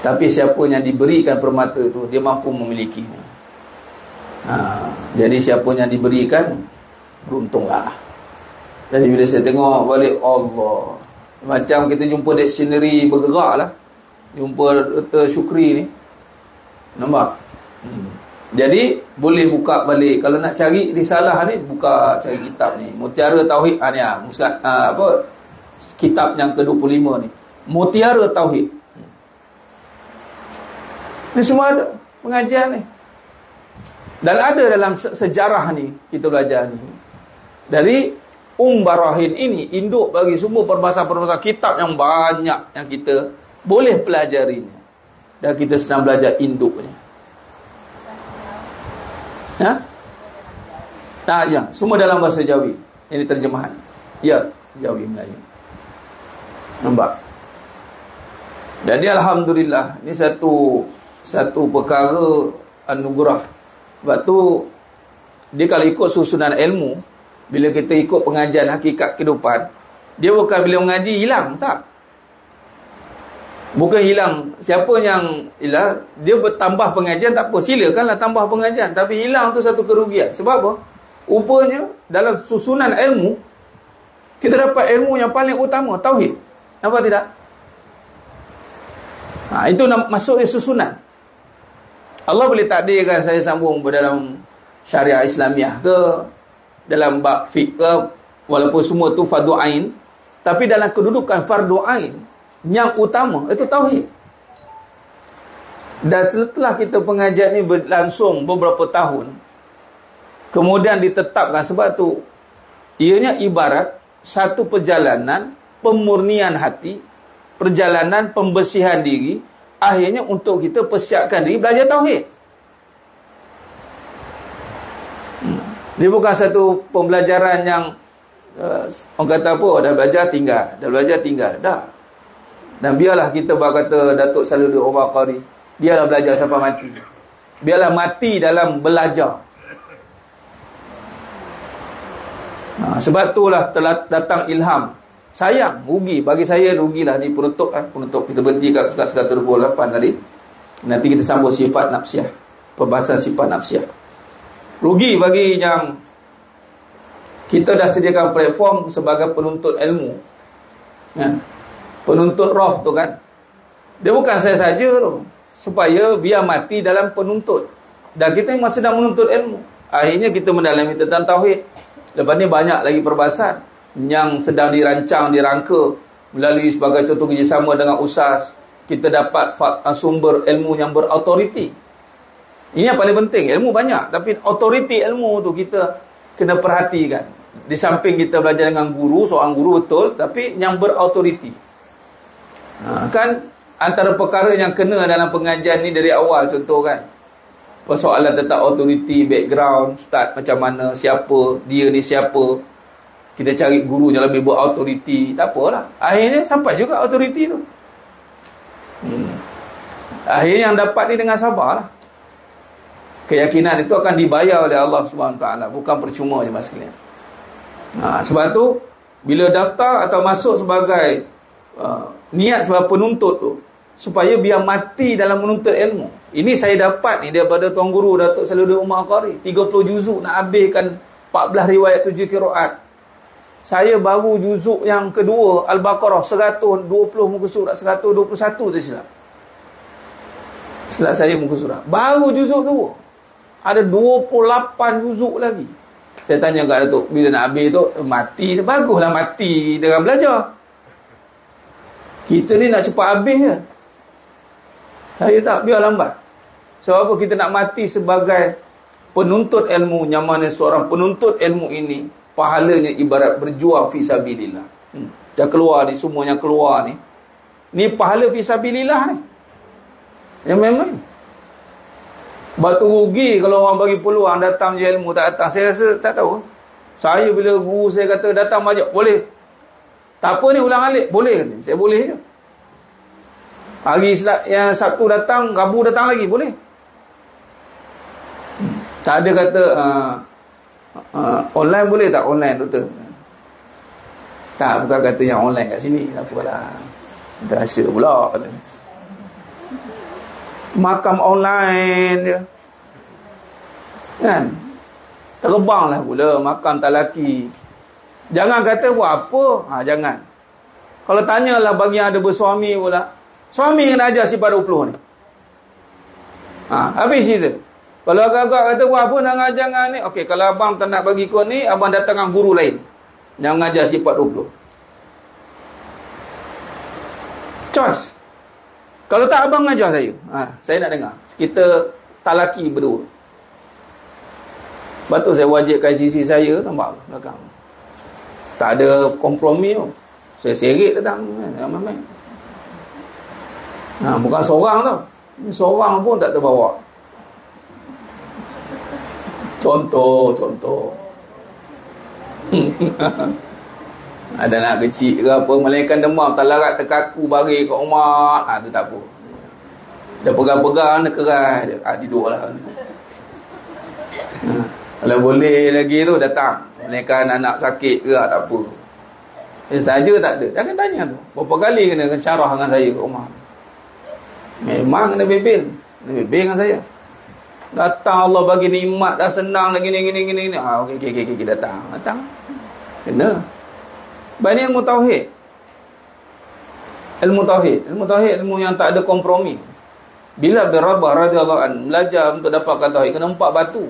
Tapi siapa yang diberikan permata tu, dia mampu memilikinya. Jadi siapa yang diberikan, beruntunglah. Jadi bila saya tengok balik, Allah, macam kita jumpa dictionary bergerak lah. Jumpa Dr. Syukri ni, nampak? Jadi boleh buka balik. Kalau nak cari risalah ni, buka cari kitab ni, Mutiara Tauhid ni, kitab yang ke-25 ni, Mutiara Tauhid. Ni semua ada pengajian ni. Dan ada dalam sejarah ni, kita belajar ni, dari Barahin ini, induk bagi semua perbahasan-perbahasan kitab yang banyak yang kita boleh pelajarinya. Dan kita sedang belajar induknya. Ya, semua dalam bahasa Jawi. Ini terjemahan. Ya, Jawi Melayu. Nampak? Jadi alhamdulillah, ini satu perkara anugerah. Sebab tu dia kalau ikut susunan ilmu, bila kita ikut pengajian hakikat kehidupan, dia bukan bila mengaji hilang, tak. Bukan hilang. Siapa yang hilang, dia bertambah pengajian, tak apa, silakanlah tambah pengajian. Tapi hilang tu satu kerugian. Sebab apa? Rupanya dalam susunan ilmu, kita dapat ilmu yang paling utama, tauhid. Nampak tidak? Itu masuk di susunan. Allah boleh takdirkan saya sambung dalam syariah Islamiah ke, dalam bab fiqh ke, walaupun semua tu fardu ain, tapi dalam kedudukan fardu ain yang utama itu tauhid. Dan setelah kita pengajian ni berlangsung beberapa tahun, kemudian ditetapkan, sebab tu ianya ibarat satu perjalanan pemurnian hati, perjalanan pembersihan diri, akhirnya untuk kita persiapkan diri belajar tauhid. Dia bukan satu pembelajaran yang orang kata apa, dah belajar tinggal. Dah. Dan biarlah kita berkata Datuk Salahuddin Omar Qari, biarlah belajar sampai mati. Biarlah mati dalam belajar. Sebab itulah telah datang ilham. Sayang, rugi. Bagi saya rugilah ni penutup kita berhenti kat 128 tadi. Nanti kita sambung sifat nafsiah, pembahasan sifat nafsiah. Rugi bagi yang kita dah sediakan platform sebagai penuntut ilmu, penuntut roh tu kan. Dia bukan saya saja tu, supaya biar mati dalam penuntut. Dan kita memang sedang menuntut ilmu. Akhirnya kita mendalami tentang tauhid. Lepas ni banyak lagi perbahasan yang sedang dirancang, dirangka melalui sebagai contoh kerjasama dengan USAS. Kita dapat sumber ilmu yang berautoriti. Ini yang paling penting. Ilmu banyak, tapi autoriti ilmu tu kita kena perhatikan. Di samping kita belajar dengan guru, seorang guru betul, tapi yang berautoriti. Kan antara perkara yang kena dalam pengajian ni dari awal, contoh kan, persoalan tentang autoriti, background, start macam mana, siapa, dia ni siapa. Kita cari guru yang lebih berautoriti, tak apalah. Akhirnya sampai juga autoriti tu. Akhirnya yang dapat ni dengan sabarlah. Keyakinan itu akan dibayar oleh Allah SWT, bukan percuma je mas sekalian. Sebab tu bila daftar atau masuk sebagai niat sebagai penuntut tu, supaya biar mati dalam menuntut ilmu. Ini saya dapat ni daripada tuan guru Datuk Salahuddin Omar Qari, 30 juzuk nak habiskan 14 riwayat 7 qiraat. Saya baru juzuk yang kedua Al-Baqarah 120 muka surat, 121 tak silap. Silap saya muka surat. Baru juzuk kedua. Ada 28 juzuk lagi. Saya tanya kat Datuk, bila nak habis tu, mati. Baguslah mati dengan belajar. Kita ni nak cepat habis je. Saya tak, biar lambat. Sebab apa kita nak mati sebagai penuntut ilmu, yang mana seorang penuntut ilmu ini pahalanya ibarat berjuang fi sabilillah. Yang keluar ni, semua yang keluar ni, ni pahala fi sabilillah ni. Yang memang batu rugi kalau orang bagi peluang datang je ilmu tak datang. Saya rasa tak tahu. Saya bila guru saya kata datang majlis, boleh. Tak apa ni, ulang alik, boleh kata. Saya boleh je. Hari yang Sabtu datang, Rabu datang lagi, boleh. Tak ada kata online boleh tak? Online doktor. Tak, bukan kata yang online kat sini. Tak apalah. Terasa pula kata. Makam online dia. Kan? Terbanglah pula makam talaki. Jangan kata buat apa. Jangan. Kalau tanyalah bagi yang ada bersuami pula. Suami kena ajar sifat 20 ni. Habis cerita. Kalau agak-agak kata buat apa nak ngajar dengan ni. Okey, kalau abang tak nak bagi kau ni, abang datang dengan guru lain yang ngajar sifat 20. Choice. Kalau tak, abang ngajar saya. Saya nak dengar. Kita talaki berdua. Sebab tu saya wajibkan sisi saya, nampak belakang. Tak ada kompromi tu. Saya serik datang. Bukan seorang tau. Seorang pun tak terbawa. Contoh. Ada anak kecil ke apa, melainkan demam, tak larat terkaku bagi kat rumah. Tu tak apa. Dia pegang-pegang, dia keras dia. Tidur lah. Kalau boleh lagi tu datang. Melainkan anak sakit ke tak apa. Saja tak ada. Jangan tanya tu. Berapa kali kena syarah dengan saya kat rumah. Memang kena bebel. Kena bebel dengan saya. Datang Allah bagi nikmat, dah senang lagi gini. Okey, datang. Kena. Banyak ilmu tauhid. Ilmu tauhid, ilmu yang tak ada kompromi. Bila Rabah radhiyallahu anhu belajar untuk dapatkan tauhid, kena 4 batu.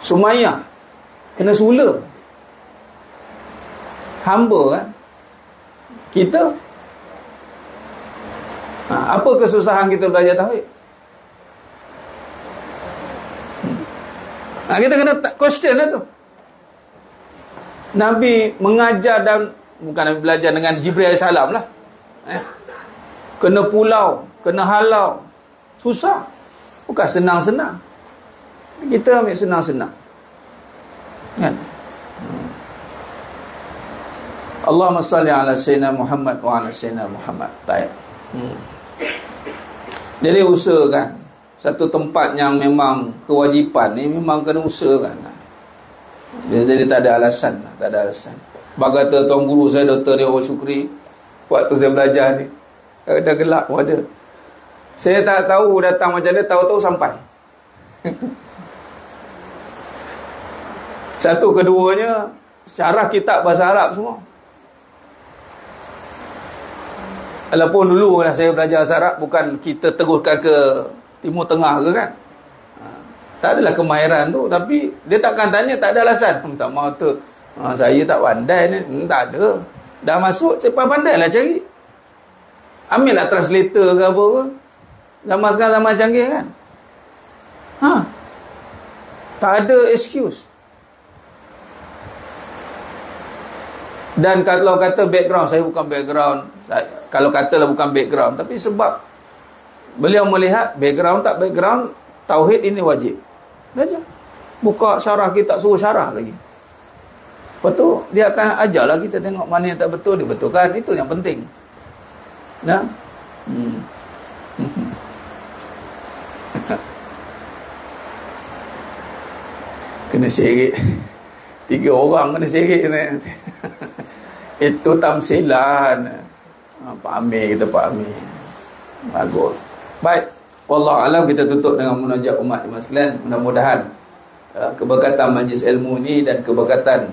Sumayyah kena sula. Hamba kan. Kita apa kesusahan kita belajar tauhid? Kita kena question lah tu. Nabi mengajar dan bukan Nabi belajar dengan Jibril AS lah. Kena pulau, kena halau. Susah. Bukan senang-senang. Kita ambil senang-senang. Kan? Allahumma salli ala sayyidina Muhammad wa ala sayyidina Muhammad. Baik. Jadi usahakan satu tempat yang memang kewajipan ni memang kena usahakan. Jadi tak ada alasan. Bak kata tuan guru saya Dr. Dewa Syukri, waktu saya belajar ni dah gelap pun ada. Saya tak tahu datang macam mana, tahu-tahu sampai. Satu, keduanya syarah kitab bahasa Arab semua. Walaupun dulu lah saya belajar bahasa Arab, bukan kita teruskan ke Timur Tengah ke kan. Tak adalah kemahiran tu, tapi dia takkan tanya, tak ada alasan. Tak mahu tu, saya tak pandai ni. Tak ada. Dah masuk, saya pandai lah cari. Ambil lah translator ke apa ke. Zaman sekarang zaman canggih kan. Tak ada excuse. Dan kalau kata background, saya bukan background. Kalau katalah bukan background, tapi sebab beliau melihat background tak background, tauhid ini wajib. Belajar. Buka syarah kita, suruh syarah lagi. Lepas tu dia akan ajarlah kita tengok mana yang tak betul, dia betulkan. Itu yang penting. Nah. Kena serik. 3 orang kena serik ni. Itu tamsilan. Pak Amir, kita Pak Amir. Bagus. Baik. Wallahu alam, kita tutup dengan munajat umat iman sekalian. Mudah-mudahan keberkatan majlis ilmu ni dan keberkatan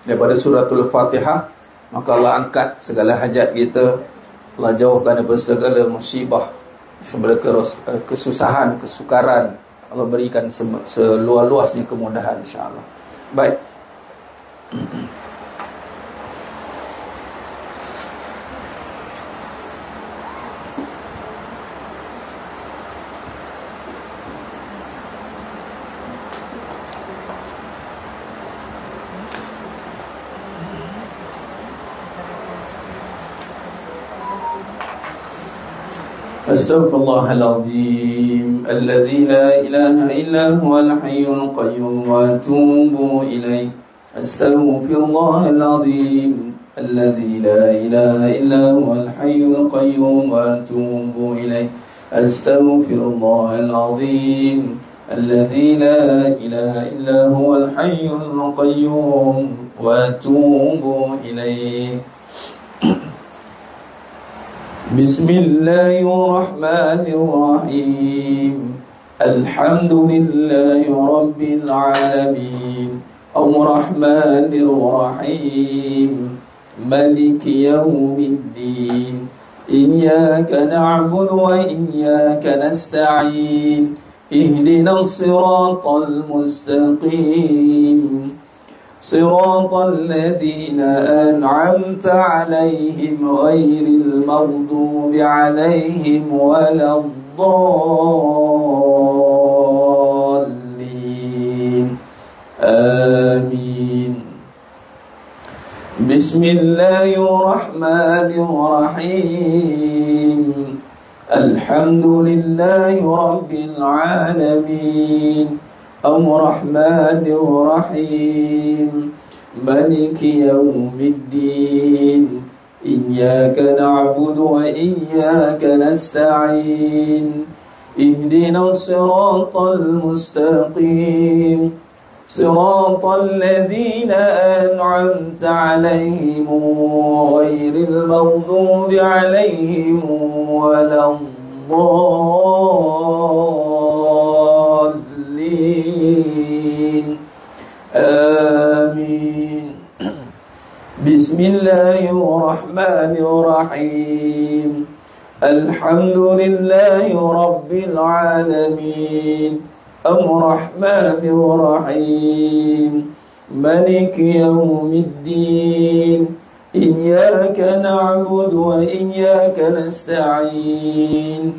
daripada suratul Fatihah, maka Allah angkat segala hajat kita, Allah jauhkan daripada segala musibah, segala kesusahan, kesukaran. Allah berikan seluas-luasnya kemudahan insya-Allah. Baik. أستغفر الله العظيم الذي لا إله إلا هو الحي القيوم وأتوب إليه. أستغفر الله العظيم الذي لا إله إلا هو الحي القيوم وأتوب إليه. أستغفر الله العظيم الذي لا إله إلا هو الحي القيوم وأتوب إليه. بسم الله الرحمن الرحيم. الحمد لله رب العالمين الرحمن الرحيم مالك يوم الدين إياك نعبد وإياك نستعين اهدنا الصراط المستقيم صراط الذين أنعمت عليهم غير المغضوب عليهم ولا الضالين آمين. بسم الله الرحمن الرحيم. الحمد لله رب العالمين الرحمن الرحيم مالك يوم الدين إياك نعبد وإياك نستعين اهدنا الصراط المستقيم صراط الذين أنعمت عليهم غير المغضوب عليهم ولا الضالين آمين. بسم الله الرحمن الرحيم. الحمد لله رب العالمين الرحمن الرحيم مالك يوم الدين إياك نعبد وإياك نستعين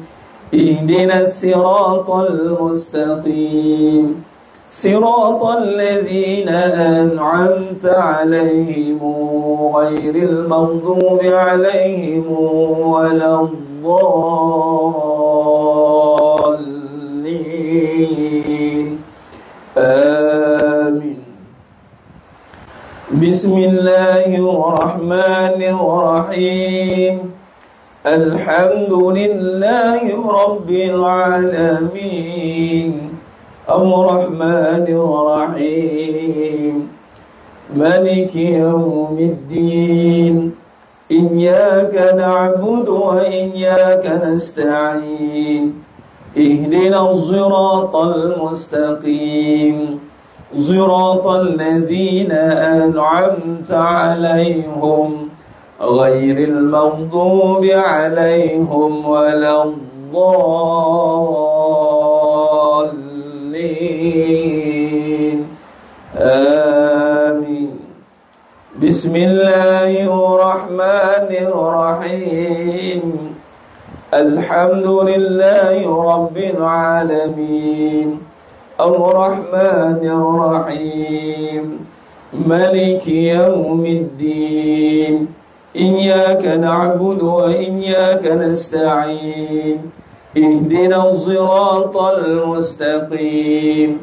اهدنا الصراط المستقيم صراط الذين أنعمت عليهم غير المغضوب عليهم ولا الضالين آمين. بسم الله الرحمن الرحيم. الحمد لله رب العالمين الرحمن الرحيم مالك يوم الدين إياك نعبد وإياك نستعين اهدنا الصراط المستقيم صراط الذين أنعمت عليهم غير المغضوب عليهم ولا الضالين آمين. بسم الله الرحمن الرحيم. الحمد لله رب العالمين الرحمن الرحيم مالك يوم الدين إياك نعبد وإياك نستعين اهدنا الصراط المستقيم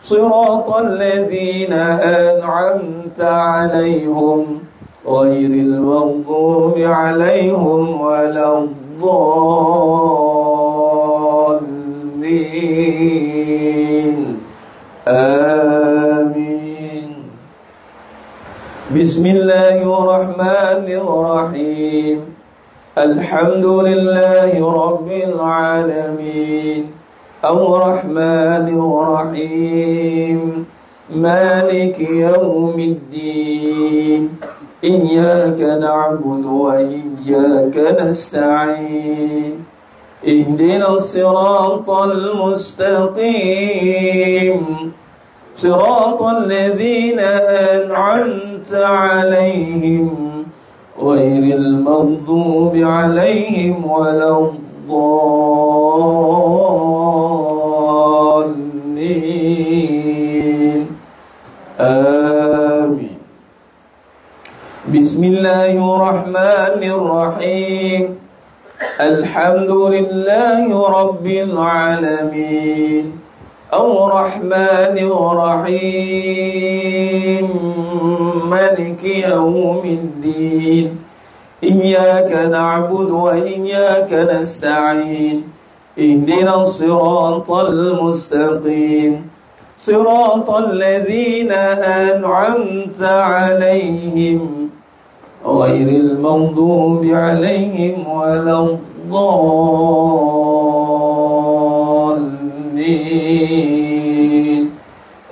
صراط الذين أنعمت عليهم غير المغضوب عليهم ولا الضالين آمين. بسم الله الرحمن الرحيم. الحمد لله رب العالمين الرحمن الرحيم مالك يوم الدين إياك نعبد وإياك نستعين اهدنا الصراط المستقيم صراط الذين أنعمت عليهم غير المغضوب عليهم ولا الضالين آمين. بسم الله الرحمن الرحيم. الحمد لله رب العالمين الرحمن الرحيم مالك يوم الدين إياك نعبد وإياك نستعين اهدنا الصراط المستقيم صراط الذين أنعمت عليهم غير المغضوب عليهم ولا الضالين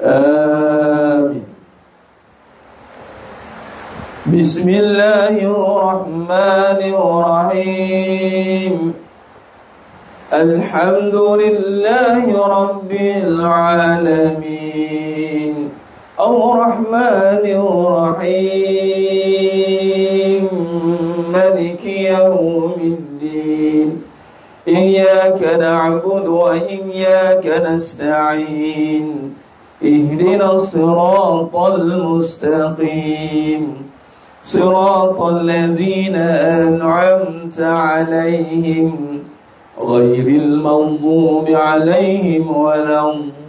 آمين. بسم الله الرحمن الرحيم الحمد لله رب العالمين الرحمن الرحيم مالك يوم الدين إياك نعبد وإياك نستعين اهدنا الصراط المستقيم صراط الذين أنعمت عليهم غير المغضوب عليهم ولا الضالين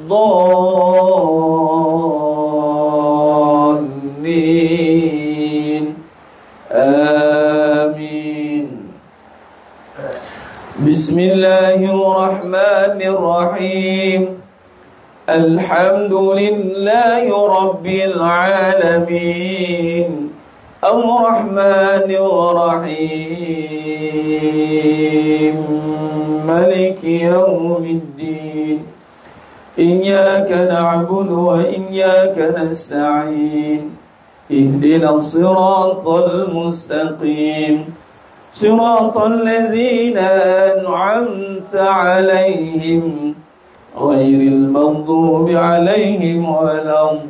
آمين. بسم الله الرحمن الرحيم الحمد لله رب العالمين الرحمن الرحيم مالك يوم الدين إياك نعبد وإياك نستعين اهدنا الصراط المستقيم صراط الذين أنعمت عليهم غير المغضوب عليهم ولا الضالين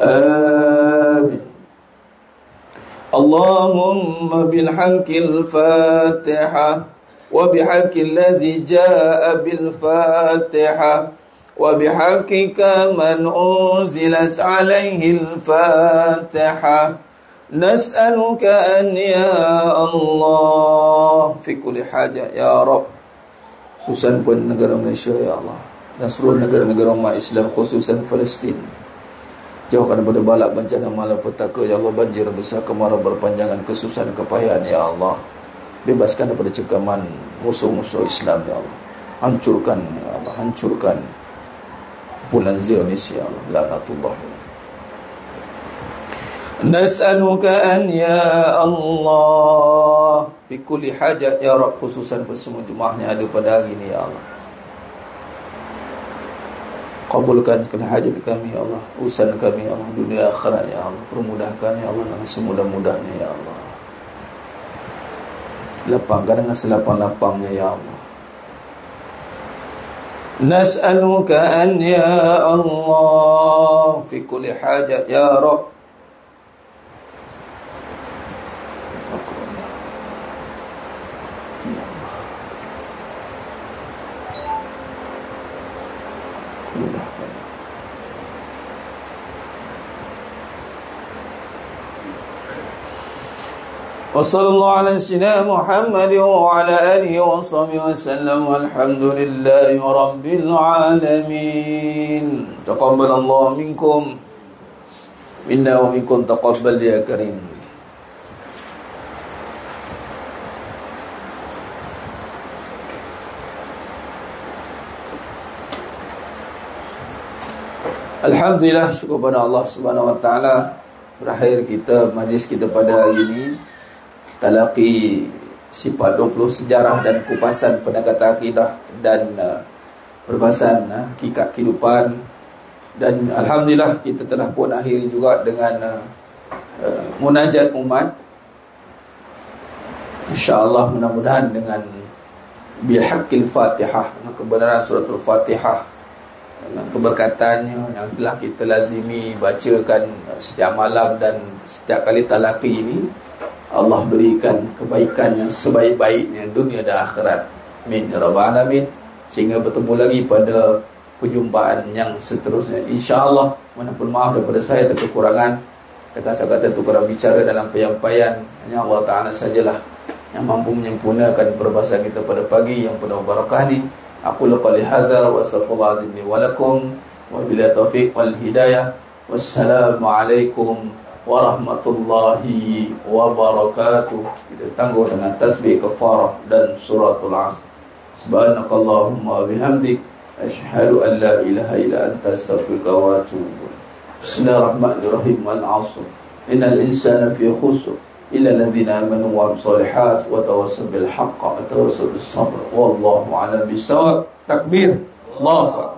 آمين. اللهم بالحق الفاتحة وبحق الذي جاء بالفاتحة وبحقك من أنزلت عليه الفاتحة نسألك أن يا الله في كل حاجة يا رب khususan pun negara Malaysia ya Allah dan seluruh negara-negara umat Islam khususan Palestin jauhkan daripada balak bencana malapetaka ya Allah banjir besar kemarau berpanjangan kesusahan kepayahan ya Allah bebaskan daripada cekaman musuh-musuh Islam ya Allah hancurkan ya Allah hancurkan bulan Zionis ya Allah laknatullah. Nas'aluka an ya Allah fi kulli hajat ya Rabb khususan semua jemaah yang ada pada hari ini ya Allah kabulkan segala hajat kami ya Allah urusan kami ya Allah dunia akhirat ya Allah permudahkan ya Allah dengan semudah-mudahnya ya Allah lapangkan dengan selapang-lapangnya ya Allah. Nas'aluka an ya Allah fi kulli hajat ya Rabb وصلى الله على سيدنا محمد وعلى آله وصحبه وسلم والحمد لله رب العالمين. تقبل الله منكم منا ومنكم تقبل يا كريم. Alhamdulillah, syukur pada Allah Subhanahu wa taala. Berakhir kita majlis kita pada hari ini talaqi sifat 20 sejarah dan kupasan pendekatan akidah dan perbahasan hakikat kehidupan. Dan alhamdulillah kita telah pun akhiri juga dengan munajat umat. InsyaAllah mudah-mudahan dengan bihaqqil Fatihah, kebenaran suratul Fatihah, dengan keberkatannya yang telah kita lazimi bacakan setiap malam dan setiap kali talaqi ini, Allah berikan kebaikan yang sebaik-baiknya dunia dan akhirat. Amin ya rabbal alamin. Sehingga bertemu lagi pada perjumpaan yang seterusnya. InsyaAllah, walaupun maaf daripada saya ada kekurangan, kata-kata tukaran bicara dalam penyampaian, hanya Allah Ta'ala sajalah yang mampu menyempurnakan perbahasan kita pada pagi yang penuh barakah ni. Aku laqali hadza wa astaghfirullahaladzim li wa lakum wa billahi taufiq wal hidayah. Wassalamualaikum warahmatullahi wabarakatuh. Kita tangguh dengan tasbih kafarah dan suratul asr. Subhanakallahumma bihamdik asyhadu an la ilaha illa anta astaghfiruka wa atubu. Bismillahirrahmanirrahim. Wal 'asr. Innal insana fi khusr illa alladhina amanu wa 'amilus solihat wa tawassaw bil haqq wa tawassaw bis sabr. Wallahu a'lam bissawab. Takbir. Allahu akbar.